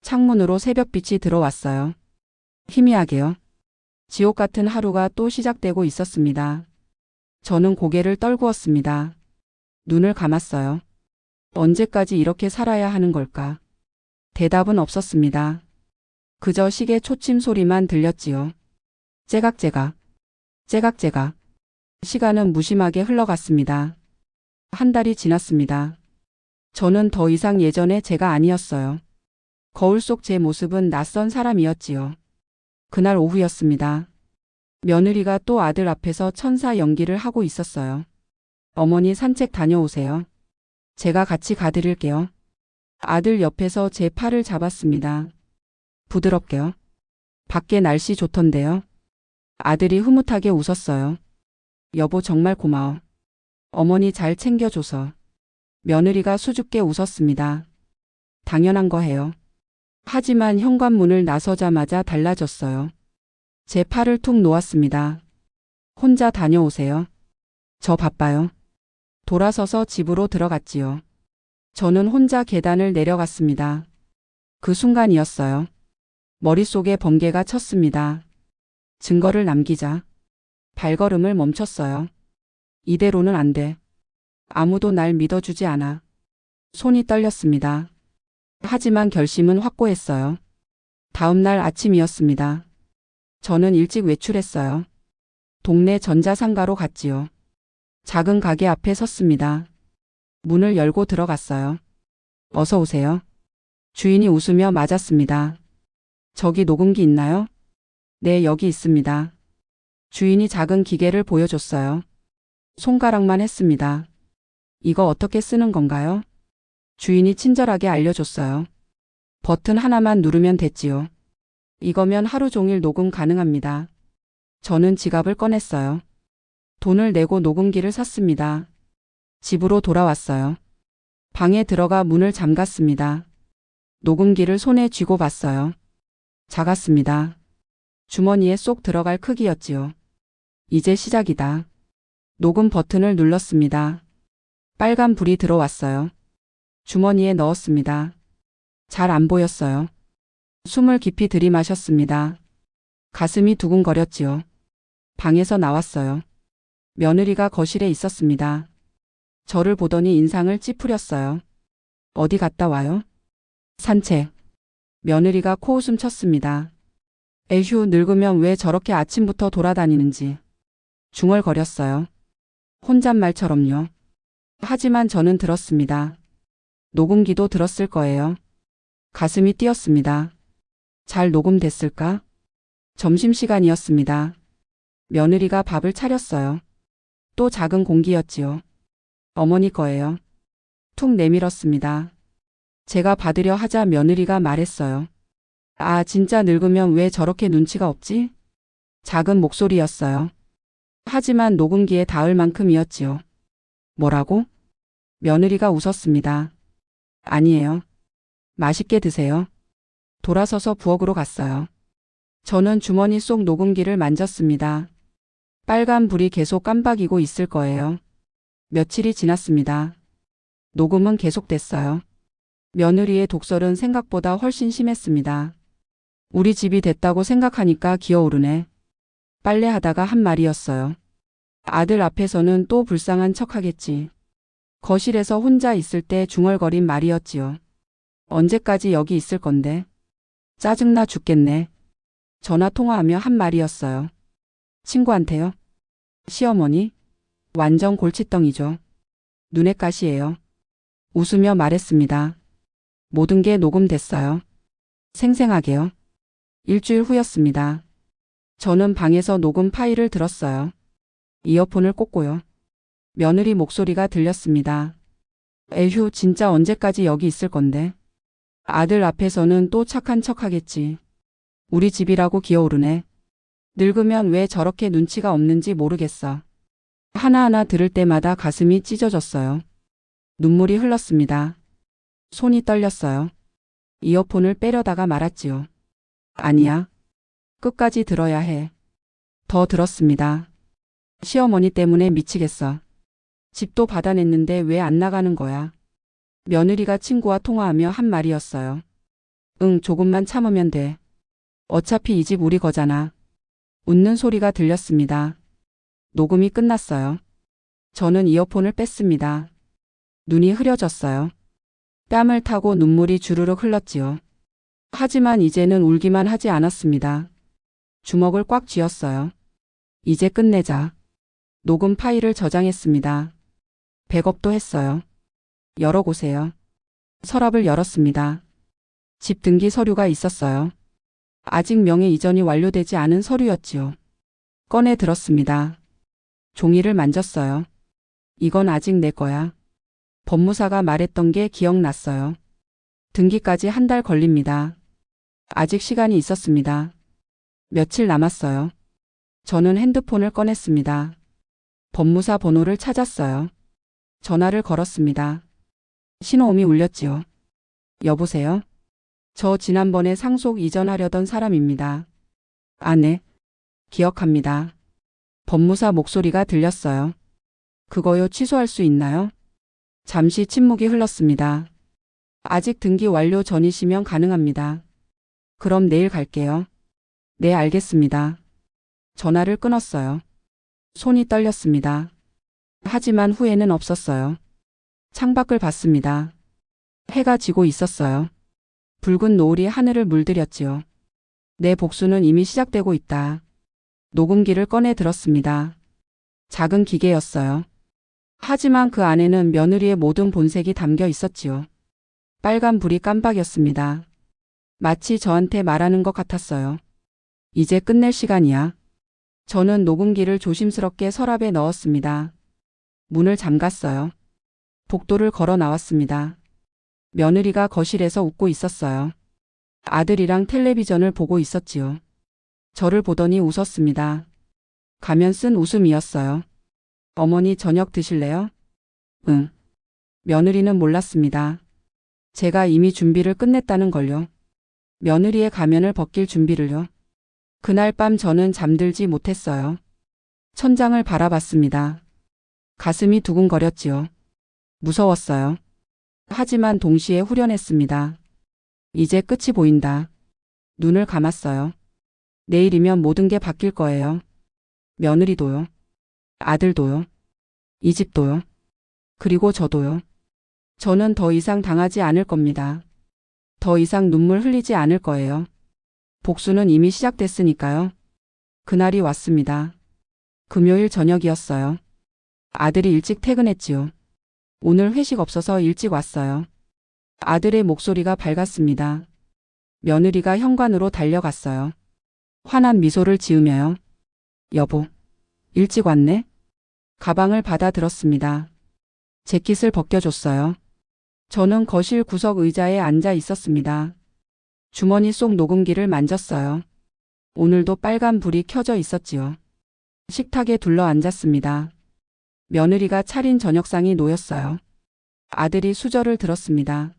Speaker 2: 창문으로 새벽빛이 들어왔어요. 희미하게요. 지옥 같은 하루가 또 시작되고 있었습니다. 저는 고개를 떨구었습니다. 눈을 감았어요. 언제까지 이렇게 살아야 하는 걸까? 대답은 없었습니다. 그저 시계 초침 소리만 들렸지요. 째각째각, 째각째각. 시간은 무심하게 흘러갔습니다. 한 달이 지났습니다. 저는 더 이상 예전의 제가 아니었어요. 거울 속 제 모습은 낯선 사람이었지요. 그날 오후였습니다. 며느리가 또 아들 앞에서 천사 연기를 하고 있었어요. 어머니 산책 다녀오세요. 제가 같이 가드릴게요. 아들 옆에서 제 팔을 잡았습니다. 부드럽게요. 밖에 날씨 좋던데요. 아들이 흐뭇하게 웃었어요. 여보 정말 고마워. 어머니 잘 챙겨줘서. 며느리가 수줍게 웃었습니다. 당연한 거 해요. 하지만 현관문을 나서자마자 달라졌어요. 제 팔을 툭 놓았습니다. 혼자 다녀오세요. 저 바빠요. 돌아서서 집으로 들어갔지요. 저는 혼자 계단을 내려갔습니다. 그 순간이었어요. 머릿속에 번개가 쳤습니다. 증거를 남기자. 발걸음을 멈췄어요. 이대로는 안 돼. 아무도 날 믿어주지 않아. 손이 떨렸습니다. 하지만 결심은 확고했어요. 다음 날 아침이었습니다. 저는 일찍 외출했어요. 동네 전자상가로 갔지요. 작은 가게 앞에 섰습니다. 문을 열고 들어갔어요. 어서 오세요. 주인이 웃으며 맞았습니다. 저기 녹음기 있나요? 네, 여기 있습니다. 주인이 작은 기계를 보여줬어요. 손가락만 했습니다. 이거 어떻게 쓰는 건가요? 주인이 친절하게 알려줬어요. 버튼 하나만 누르면 됐지요. 이거면 하루 종일 녹음 가능합니다. 저는 지갑을 꺼냈어요. 돈을 내고 녹음기를 샀습니다. 집으로 돌아왔어요. 방에 들어가 문을 잠갔습니다. 녹음기를 손에 쥐고 봤어요. 작았습니다. 주머니에 쏙 들어갈 크기였지요. 이제 시작이다. 녹음 버튼을 눌렀습니다. 빨간 불이 들어왔어요. 주머니에 넣었습니다. 잘 안 보였어요. 숨을 깊이 들이마셨습니다. 가슴이 두근거렸지요. 방에서 나왔어요. 며느리가 거실에 있었습니다. 저를 보더니 인상을 찌푸렸어요. 어디 갔다 와요? 산책. 며느리가 코웃음 쳤습니다. 에휴, 늙으면 왜 저렇게 아침부터 돌아다니는지. 중얼거렸어요. 혼잣말처럼요. 하지만 저는 들었습니다. 녹음기도 들었을 거예요. 가슴이 뛰었습니다. 잘 녹음됐을까? 점심시간이었습니다. 며느리가 밥을 차렸어요. 또 작은 공기였지요. 어머니 거예요. 툭 내밀었습니다. 제가 받으려 하자 며느리가 말했어요. 아, 진짜 늙으면 왜 저렇게 눈치가 없지? 작은 목소리였어요. 하지만 녹음기에 닿을 만큼이었지요. 뭐라고? 며느리가 웃었습니다. 아니에요. 맛있게 드세요. 돌아서서 부엌으로 갔어요. 저는 주머니 속 녹음기를 만졌습니다. 빨간 불이 계속 깜박이고 있을 거예요. 며칠이 지났습니다. 녹음은 계속됐어요. 며느리의 독설은 생각보다 훨씬 심했습니다. 우리 집이 됐다고 생각하니까 기어오르네. 빨래하다가 한 말이었어요. 아들 앞에서는 또 불쌍한 척하겠지. 거실에서 혼자 있을 때 중얼거린 말이었지요. 언제까지 여기 있을 건데? 짜증나 죽겠네. 전화 통화하며 한 말이었어요. 친구한테요? 시어머니? 완전 골칫덩이죠. 눈에 가시예요. 웃으며 말했습니다. 모든 게 녹음됐어요. 생생하게요. 일주일 후였습니다. 저는 방에서 녹음 파일을 들었어요. 이어폰을 꽂고요. 며느리 목소리가 들렸습니다. 에휴, 진짜 언제까지 여기 있을 건데? 아들 앞에서는 또 착한 척하겠지. 우리 집이라고 기어오르네. 늙으면 왜 저렇게 눈치가 없는지 모르겠어. 하나하나 들을 때마다 가슴이 찢어졌어요. 눈물이 흘렀습니다. 손이 떨렸어요. 이어폰을 빼려다가 말았지요. 아니야. 끝까지 들어야 해. 더 들었습니다. 시어머니 때문에 미치겠어. 집도 받아냈는데 왜 안 나가는 거야? 며느리가 친구와 통화하며 한 말이었어요. 응, 조금만 참으면 돼. 어차피 이 집 우리 거잖아. 웃는 소리가 들렸습니다. 녹음이 끝났어요. 저는 이어폰을 뺐습니다. 눈이 흐려졌어요. 뺨을 타고 눈물이 주르륵 흘렀지요. 하지만 이제는 울기만 하지 않았습니다. 주먹을 꽉 쥐었어요. 이제 끝내자. 녹음 파일을 저장했습니다. 백업도 했어요. 열어보세요. 서랍을 열었습니다. 집 등기 서류가 있었어요. 아직 명의 이전이 완료되지 않은 서류였지요. 꺼내 들었습니다. 종이를 만졌어요. 이건 아직 내 거야. 법무사가 말했던 게 기억났어요. 등기까지 한 달 걸립니다. 아직 시간이 있었습니다. 며칠 남았어요. 저는 핸드폰을 꺼냈습니다. 법무사 번호를 찾았어요. 전화를 걸었습니다. 신호음이 울렸지요. 여보세요? 저 지난번에 상속 이전하려던 사람입니다. 아, 네. 기억합니다. 법무사 목소리가 들렸어요. 그거요, 취소할 수 있나요? 잠시 침묵이 흘렀습니다. 아직 등기 완료 전이시면 가능합니다. 그럼 내일 갈게요. 네, 알겠습니다. 전화를 끊었어요. 손이 떨렸습니다. 하지만 후회는 없었어요. 창밖을 봤습니다. 해가 지고 있었어요. 붉은 노을이 하늘을 물들였지요. 내 복수는 이미 시작되고 있다. 녹음기를 꺼내 들었습니다. 작은 기계였어요. 하지만 그 안에는 며느리의 모든 본색이 담겨 있었지요. 빨간 불이 깜박였습니다. 마치 저한테 말하는 것 같았어요. 이제 끝낼 시간이야. 저는 녹음기를 조심스럽게 서랍에 넣었습니다. 문을 잠갔어요. 복도를 걸어 나왔습니다. 며느리가 거실에서 웃고 있었어요. 아들이랑 텔레비전을 보고 있었지요. 저를 보더니 웃었습니다. 가면 쓴 웃음이었어요. 어머니 저녁 드실래요? 응. 며느리는 몰랐습니다. 제가 이미 준비를 끝냈다는 걸요. 며느리의 가면을 벗길 준비를요. 그날 밤 저는 잠들지 못했어요. 천장을 바라봤습니다. 가슴이 두근거렸지요. 무서웠어요. 하지만 동시에 후련했습니다. 이제 끝이 보인다. 눈을 감았어요. 내일이면 모든 게 바뀔 거예요. 며느리도요. 아들도요. 이 집도요. 그리고 저도요. 저는 더 이상 당하지 않을 겁니다. 더 이상 눈물 흘리지 않을 거예요. 복수는 이미 시작됐으니까요. 그날이 왔습니다. 금요일 저녁이었어요. 아들이 일찍 퇴근했지요. 오늘 회식 없어서 일찍 왔어요. 아들의 목소리가 밝았습니다. 며느리가 현관으로 달려갔어요. 환한 미소를 지으며요. 여보, 일찍 왔네? 가방을 받아 들었습니다. 재킷을 벗겨줬어요. 저는 거실 구석 의자에 앉아 있었습니다. 주머니 속 녹음기를 만졌어요. 오늘도 빨간 불이 켜져 있었지요. 식탁에 둘러 앉았습니다. 며느리가 차린 저녁상이 놓였어요. 아들이 수저를 들었습니다.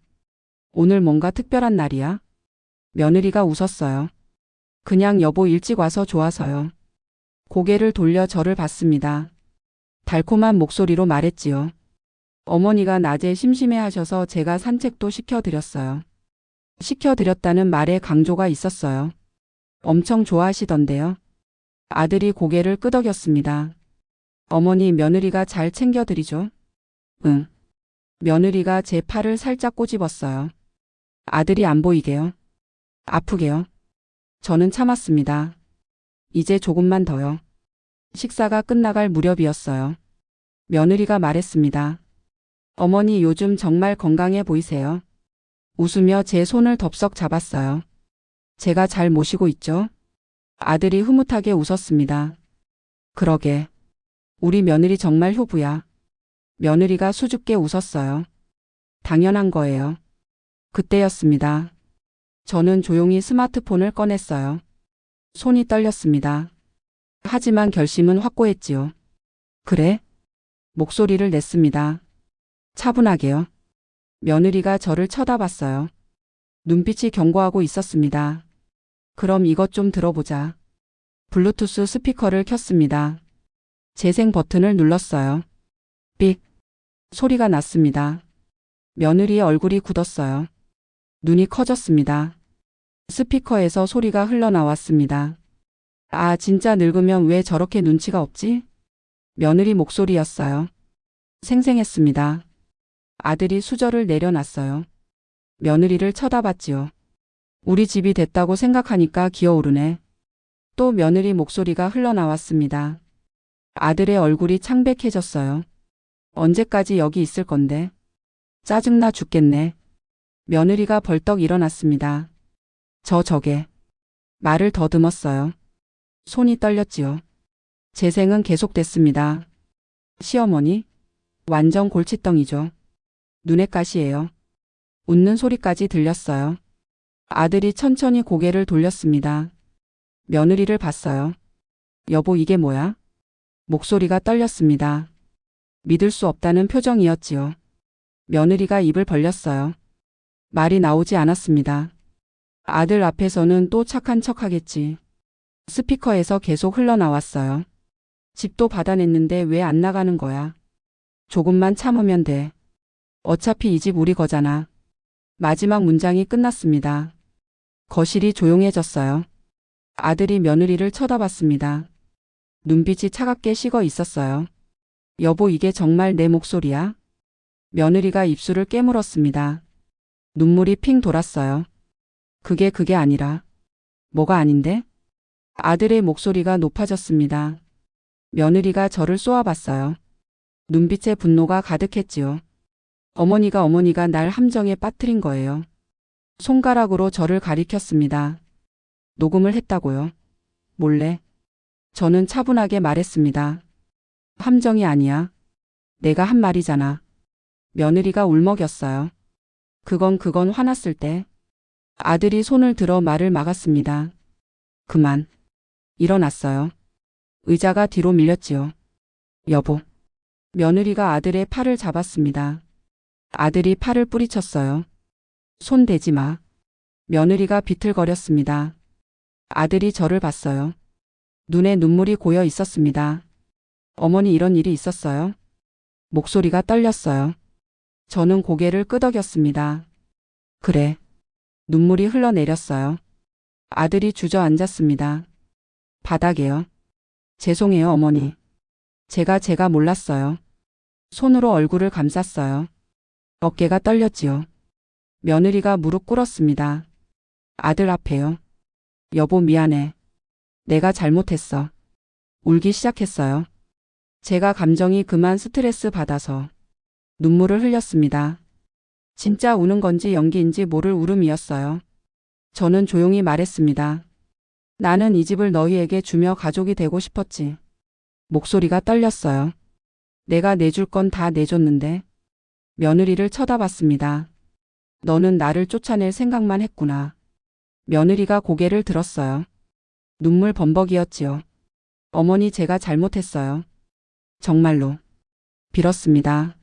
Speaker 2: 오늘 뭔가 특별한 날이야? 며느리가 웃었어요. 그냥 여보 일찍 와서 좋아서요. 고개를 돌려 저를 봤습니다. 달콤한 목소리로 말했지요. 어머니가 낮에 심심해하셔서 제가 산책도 시켜드렸어요. 시켜드렸다는 말에 강조가 있었어요. 엄청 좋아하시던데요. 아들이 고개를 끄덕였습니다. 어머니 며느리가 잘 챙겨드리죠? 응. 며느리가 제 팔을 살짝 꼬집었어요. 아들이 안 보이게요. 아프게요. 저는 참았습니다. 이제 조금만 더요. 식사가 끝나갈 무렵이었어요. 며느리가 말했습니다. 어머니 요즘 정말 건강해 보이세요. 웃으며 제 손을 덥석 잡았어요. 제가 잘 모시고 있죠? 아들이 흐뭇하게 웃었습니다. 그러게. 우리 며느리 정말 효부야. 며느리가 수줍게 웃었어요. 당연한 거예요. 그때였습니다. 저는 조용히 스마트폰을 꺼냈어요. 손이 떨렸습니다. 하지만 결심은 확고했지요. 그래? 목소리를 냈습니다. 차분하게요. 며느리가 저를 쳐다봤어요. 눈빛이 경고하고 있었습니다. 그럼 이것 좀 들어보자. 블루투스 스피커를 켰습니다. 재생 버튼을 눌렀어요. 삑. 소리가 났습니다. 며느리의 얼굴이 굳었어요. 눈이 커졌습니다. 스피커에서 소리가 흘러나왔습니다. 아, 진짜 늙으면 왜 저렇게 눈치가 없지? 며느리 목소리였어요. 생생했습니다. 아들이 수저를 내려놨어요. 며느리를 쳐다봤지요. 우리 집이 됐다고 생각하니까 기어오르네. 또 며느리 목소리가 흘러나왔습니다. 아들의 얼굴이 창백해졌어요. 언제까지 여기 있을 건데? 짜증나 죽겠네. 며느리가 벌떡 일어났습니다. 저게. 말을 더듬었어요. 손이 떨렸지요. 재생은 계속됐습니다. 시어머니? 완전 골칫덩이죠. 눈에 가시예요. 웃는 소리까지 들렸어요. 아들이 천천히 고개를 돌렸습니다. 며느리를 봤어요. 여보, 이게 뭐야? 목소리가 떨렸습니다. 믿을 수 없다는 표정이었지요. 며느리가 입을 벌렸어요. 말이 나오지 않았습니다. 아들 앞에서는 또 착한 척 하겠지. 스피커에서 계속 흘러나왔어요. 집도 받아냈는데 왜 안 나가는 거야? 조금만 참으면 돼. 어차피 이 집 우리 거잖아. 마지막 문장이 끝났습니다. 거실이 조용해졌어요. 아들이 며느리를 쳐다봤습니다. 눈빛이 차갑게 식어 있었어요. 여보, 이게 정말 내 목소리야? 며느리가 입술을 깨물었습니다. 눈물이 핑 돌았어요. 그게 아니라. 뭐가 아닌데? 아들의 목소리가 높아졌습니다. 며느리가 저를 쏘아봤어요. 눈빛에 분노가 가득했지요. 어머니가 날 함정에 빠뜨린 거예요. 손가락으로 저를 가리켰습니다. 녹음을 했다고요. 몰래. 저는 차분하게 말했습니다. 함정이 아니야. 내가 한 말이잖아. 며느리가 울먹였어요. 그건 화났을 때. 아들이 손을 들어 말을 막았습니다. 그만. 일어났어요. 의자가 뒤로 밀렸지요. 여보. 며느리가 아들의 팔을 잡았습니다. 아들이 팔을 뿌리쳤어요. 손 대지 마. 며느리가 비틀거렸습니다. 아들이 저를 봤어요. 눈에 눈물이 고여 있었습니다. 어머니, 이런 일이 있었어요? 목소리가 떨렸어요. 저는 고개를 끄덕였습니다. 그래. 눈물이 흘러내렸어요. 아들이 주저앉았습니다. 바닥에요. 죄송해요, 어머니. 제가 몰랐어요. 손으로 얼굴을 감쌌어요. 어깨가 떨렸지요. 며느리가 무릎 꿇었습니다. 아들 앞에요. 여보, 미안해. 내가 잘못했어. 울기 시작했어요. 제가 감정이 그만 스트레스 받아서 눈물을 흘렸습니다. 진짜 우는 건지 연기인지 모를 울음이었어요. 저는 조용히 말했습니다. 나는 이 집을 너희에게 주며 가족이 되고 싶었지. 목소리가 떨렸어요. 내가 내줄 건 다 내줬는데. 며느리를 쳐다봤습니다. 너는 나를 쫓아낼 생각만 했구나. 며느리가 고개를 들었어요. 눈물 범벅이었지요. 어머니, 제가 잘못했어요. 정말로. 빌었습니다.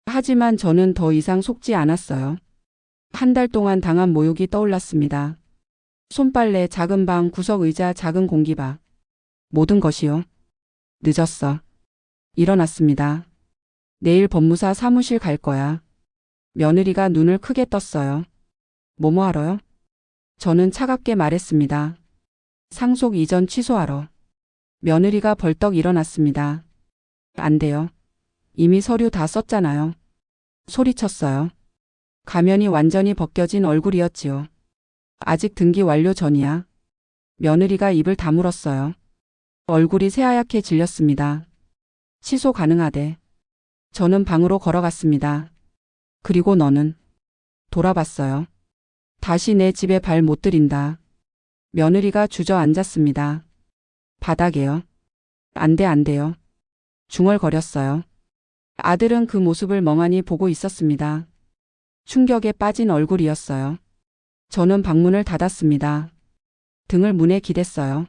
Speaker 2: 하지만 저는 더 이상 속지 않았어요. 한 달 동안 당한 모욕이 떠올랐습니다. 손빨래, 작은 방, 구석 의자, 작은 공기밥. 모든 것이요. 늦었어. 일어났습니다. 내일 법무사 사무실 갈 거야. 며느리가 눈을 크게 떴어요. 뭐뭐 하러요? 저는 차갑게 말했습니다. 상속 이전 취소하러. 며느리가 벌떡 일어났습니다. 안 돼요. 이미 서류 다 썼잖아요. 소리쳤어요. 가면이 완전히 벗겨진 얼굴이었지요. 아직 등기 완료 전이야. 며느리가 입을 다물었어요. 얼굴이 새하얗게 질렸습니다. 취소 가능하대. 저는 방으로 걸어갔습니다. 그리고 너는? 돌아봤어요. 다시 내 집에 발 못 들인다. 며느리가 주저앉았습니다. 바닥에요. 안 돼요. 중얼거렸어요. 아들은 그 모습을 멍하니 보고 있었습니다. 충격에 빠진 얼굴이었어요. 저는 방문을 닫았습니다. 등을 문에 기댔어요.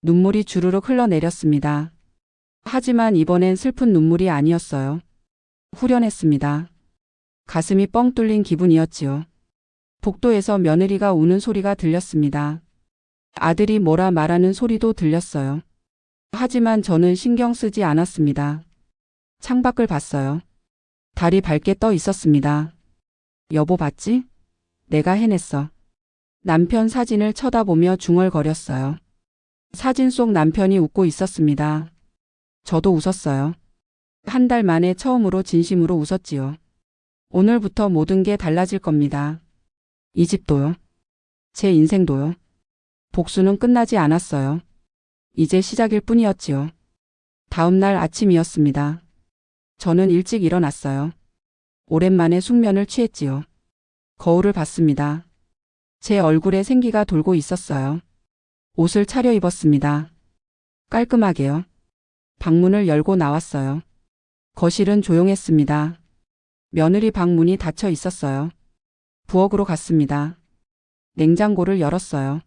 Speaker 2: 눈물이 주르륵 흘러내렸습니다. 하지만 이번엔 슬픈 눈물이 아니었어요. 후련했습니다. 가슴이 뻥 뚫린 기분이었지요. 복도에서 며느리가 우는 소리가 들렸습니다. 아들이 뭐라 말하는 소리도 들렸어요. 하지만 저는 신경 쓰지 않았습니다. 창밖을 봤어요. 달이 밝게 떠 있었습니다. 여보, 봤지? 내가 해냈어. 남편 사진을 쳐다보며 중얼거렸어요. 사진 속 남편이 웃고 있었습니다. 저도 웃었어요. 한 달 만에 처음으로 진심으로 웃었지요. 오늘부터 모든 게 달라질 겁니다. 이 집도요. 제 인생도요. 복수는 끝나지 않았어요. 이제 시작일 뿐이었지요. 다음 날 아침이었습니다. 저는 일찍 일어났어요. 오랜만에 숙면을 취했지요. 거울을 봤습니다. 제 얼굴에 생기가 돌고 있었어요. 옷을 차려입었습니다. 깔끔하게요. 방문을 열고 나왔어요. 거실은 조용했습니다. 며느리 방 문이 닫혀 있었어요. 부엌으로 갔습니다. 냉장고를 열었어요.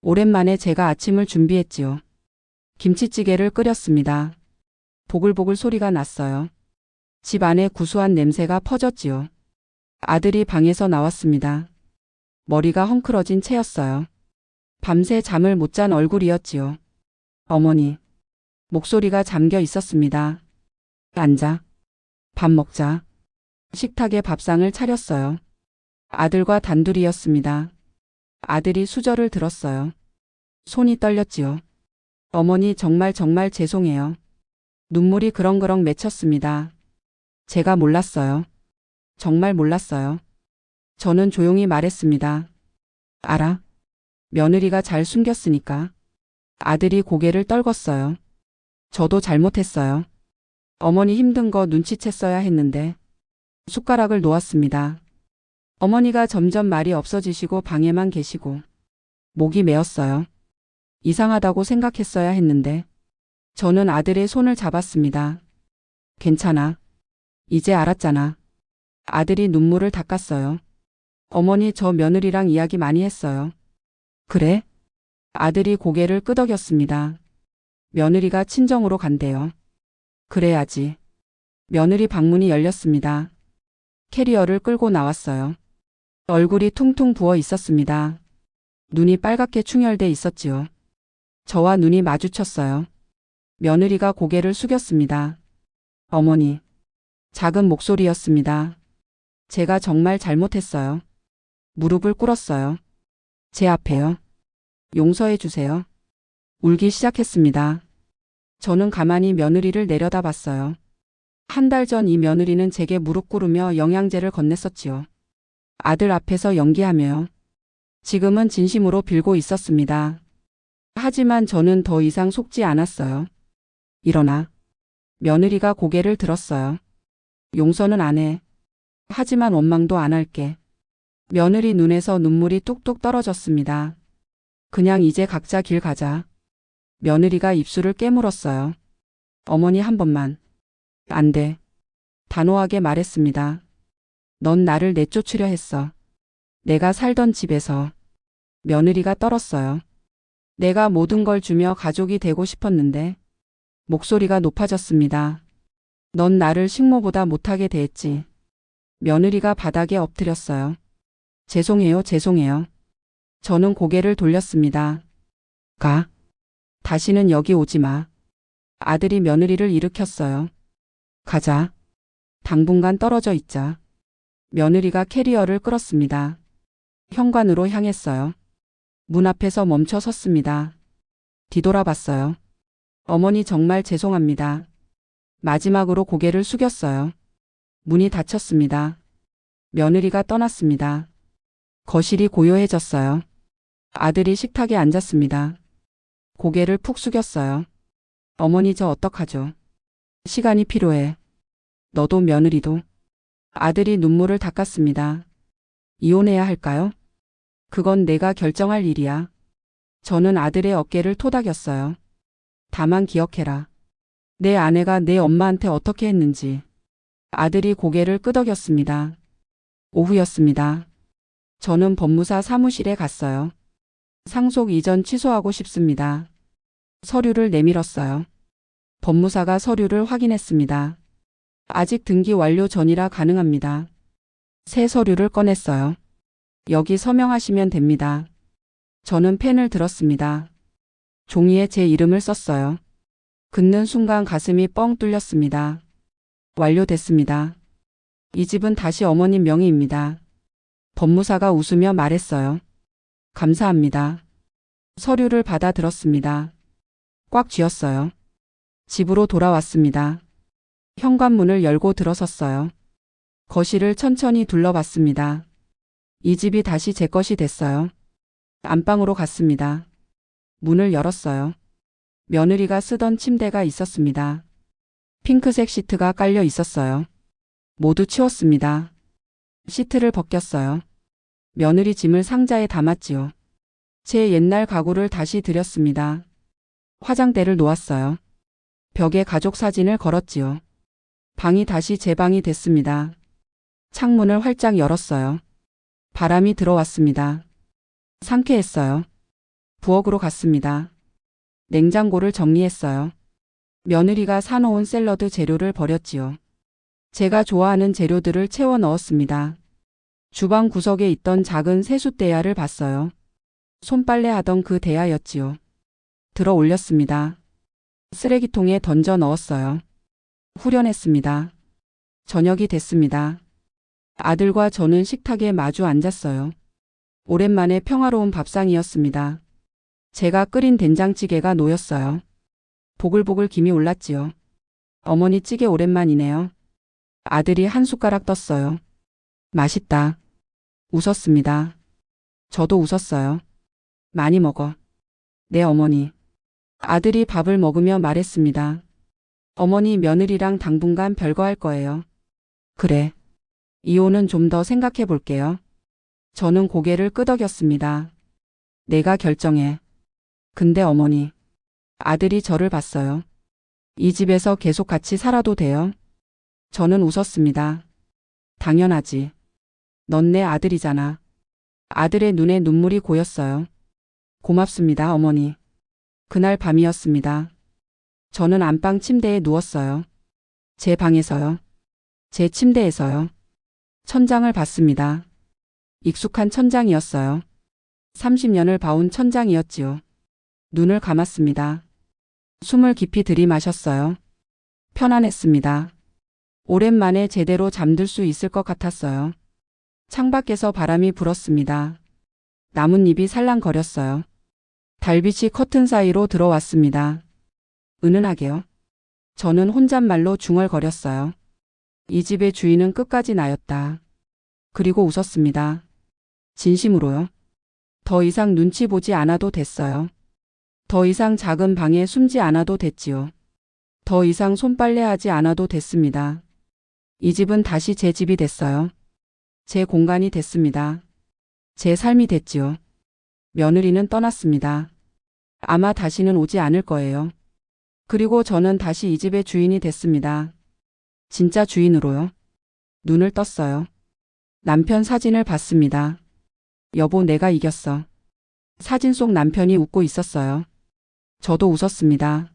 Speaker 2: 오랜만에 제가 아침을 준비했지요. 김치찌개를 끓였습니다. 보글보글 소리가 났어요. 집 안에 구수한 냄새가 퍼졌지요. 아들이 방에서 나왔습니다. 머리가 헝클어진 채였어요. 밤새 잠을 못 잔 얼굴이었지요. 어머니. 목소리가 잠겨 있었습니다. 앉아. 밥 먹자. 식탁에 밥상을 차렸어요. 아들과 단둘이였습니다. 아들이 수저를 들었어요. 손이 떨렸지요. 어머니 정말 죄송해요. 눈물이 그렁그렁 맺혔습니다. 제가 몰랐어요. 정말 몰랐어요. 저는 조용히 말했습니다. 알아. 며느리가 잘 숨겼으니까. 아들이 고개를 떨궜어요. 저도 잘못했어요. 어머니 힘든 거 눈치챘어야 했는데. 숟가락을 놓았습니다. 어머니가 점점 말이 없어지시고 방에만 계시고 목이 메었어요. 이상하다고 생각했어야 했는데 저는 아들의 손을 잡았습니다. 괜찮아. 이제 알았잖아. 아들이 눈물을 닦았어요. 어머니 저 며느리랑 이야기 많이 했어요. 그래? 아들이 고개를 끄덕였습니다. 며느리가 친정으로 간대요. 그래야지. 며느리 방문이 열렸습니다. 캐리어를 끌고 나왔어요. 얼굴이 퉁퉁 부어 있었습니다. 눈이 빨갛게 충혈돼 있었지요. 저와 눈이 마주쳤어요. 며느리가 고개를 숙였습니다. 어머니. 작은 목소리였습니다. 제가 정말 잘못했어요. 무릎을 꿇었어요. 제 앞에요. 용서해 주세요. 울기 시작했습니다. 저는 가만히 며느리를 내려다봤어요. 한 달 전 이 며느리는 제게 무릎 꿇으며 영양제를 건넸었지요. 아들 앞에서 연기하며요. 지금은 진심으로 빌고 있었습니다. 하지만 저는 더 이상 속지 않았어요. 일어나. 며느리가 고개를 들었어요. 용서는 안 해. 하지만 원망도 안 할게. 며느리 눈에서 눈물이 뚝뚝 떨어졌습니다. 그냥 이제 각자 길 가자. 며느리가 입술을 깨물었어요. 어머니 한 번만. 안 돼. 단호하게 말했습니다. 넌 나를 내쫓으려 했어. 내가 살던 집에서. 며느리가 떨었어요. 내가 모든 걸 주며 가족이 되고 싶었는데. 목소리가 높아졌습니다. 넌 나를 식모보다 못하게 대했지. 며느리가 바닥에 엎드렸어요. 죄송해요. 저는 고개를 돌렸습니다. 가. 다시는 여기 오지 마. 아들이 며느리를 일으켰어요. 가자. 당분간 떨어져 있자. 며느리가 캐리어를 끌었습니다. 현관으로 향했어요. 문 앞에서 멈춰 섰습니다. 뒤돌아봤어요. 어머니 정말 죄송합니다. 마지막으로 고개를 숙였어요. 문이 닫혔습니다. 며느리가 떠났습니다. 거실이 고요해졌어요. 아들이 식탁에 앉았습니다. 고개를 푹 숙였어요. 어머니 저 어떡하죠? 시간이 필요해. 너도 며느리도. 아들이 눈물을 닦았습니다. 이혼해야 할까요? 그건 내가 결정할 일이야. 저는 아들의 어깨를 토닥였어요. 다만 기억해라. 내 아내가 내 엄마한테 어떻게 했는지. 아들이 고개를 끄덕였습니다. 오후였습니다. 저는 법무사 사무실에 갔어요. 상속 이전 취소하고 싶습니다. 서류를 내밀었어요. 법무사가 서류를 확인했습니다. 아직 등기 완료 전이라 가능합니다. 새 서류를 꺼냈어요. 여기 서명하시면 됩니다. 저는 펜을 들었습니다. 종이에 제 이름을 썼어요. 긋는 순간 가슴이 뻥 뚫렸습니다. 완료됐습니다. 이 집은 다시 어머님 명의입니다. 법무사가 웃으며 말했어요. 감사합니다. 서류를 받아 들었습니다. 꽉 쥐었어요. 집으로 돌아왔습니다. 현관문을 열고 들어섰어요. 거실을 천천히 둘러봤습니다. 이 집이 다시 제 것이 됐어요. 안방으로 갔습니다. 문을 열었어요. 며느리가 쓰던 침대가 있었습니다. 핑크색 시트가 깔려 있었어요. 모두 치웠습니다. 시트를 벗겼어요. 며느리 짐을 상자에 담았지요. 제 옛날 가구를 다시 들였습니다. 화장대를 놓았어요. 벽에 가족 사진을 걸었지요. 방이 다시 제 방이 됐습니다. 창문을 활짝 열었어요. 바람이 들어왔습니다. 상쾌했어요. 부엌으로 갔습니다. 냉장고를 정리했어요. 며느리가 사놓은 샐러드 재료를 버렸지요. 제가 좋아하는 재료들을 채워 넣었습니다. 주방 구석에 있던 작은 세숫대야를 봤어요. 손빨래 하던 그 대야였지요. 들어 올렸습니다. 쓰레기통에 던져 넣었어요. 후련했습니다. 저녁이 됐습니다. 아들과 저는 식탁에 마주 앉았어요. 오랜만에 평화로운 밥상이었습니다. 제가 끓인 된장찌개가 놓였어요. 보글보글 김이 올랐지요. 어머니 찌개 오랜만이네요. 아들이 한 숟가락 떴어요. 맛있다. 웃었습니다. 저도 웃었어요. 많이 먹어. 네, 어머니. 아들이 밥을 먹으며 말했습니다. 어머니, 며느리랑 당분간 별거 할 거예요. 그래. 이혼은 좀 더 생각해 볼게요. 저는 고개를 끄덕였습니다. 내가 결정해. 근데 어머니. 아들이 저를 봤어요. 이 집에서 계속 같이 살아도 돼요? 저는 웃었습니다. 당연하지. 넌 내 아들이잖아. 아들의 눈에 눈물이 고였어요. 고맙습니다, 어머니. 그날 밤이었습니다. 저는 안방 침대에 누웠어요. 제 방에서요. 제 침대에서요. 천장을 봤습니다. 익숙한 천장이었어요. 30년을 봐온 천장이었지요. 눈을 감았습니다. 숨을 깊이 들이마셨어요. 편안했습니다. 오랜만에 제대로 잠들 수 있을 것 같았어요. 창밖에서 바람이 불었습니다. 나뭇잎이 살랑거렸어요. 달빛이 커튼 사이로 들어왔습니다. 은은하게요. 저는 혼잣말로 중얼거렸어요. 이 집의 주인은 끝까지 나였다. 그리고 웃었습니다. 진심으로요. 더 이상 눈치 보지 않아도 됐어요. 더 이상 작은 방에 숨지 않아도 됐지요. 더 이상 손빨래하지 않아도 됐습니다. 이 집은 다시 제 집이 됐어요. 제 공간이 됐습니다. 제 삶이 됐지요. 며느리는 떠났습니다. 아마 다시는 오지 않을 거예요. 그리고 저는 다시 이 집의 주인이 됐습니다. 진짜 주인으로요. 눈을 떴어요. 남편 사진을 봤습니다. 여보, 내가 이겼어. 사진 속 남편이 웃고 있었어요. 저도 웃었습니다.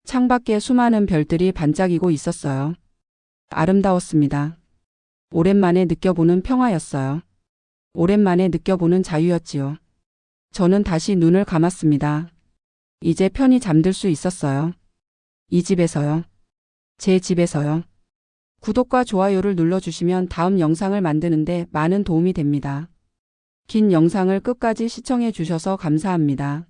Speaker 2: 창밖에 수많은 별들이 반짝이고 있었어요. 아름다웠습니다. 오랜만에 느껴보는 평화였어요. 오랜만에 느껴보는 자유였지요. 저는 다시 눈을 감았습니다. 이제 편히 잠들 수 있었어요. 이 집에서요. 제 집에서요. 구독과 좋아요를 눌러주시면 다음 영상을 만드는데 많은 도움이 됩니다. 긴 영상을 끝까지 시청해 주셔서 감사합니다.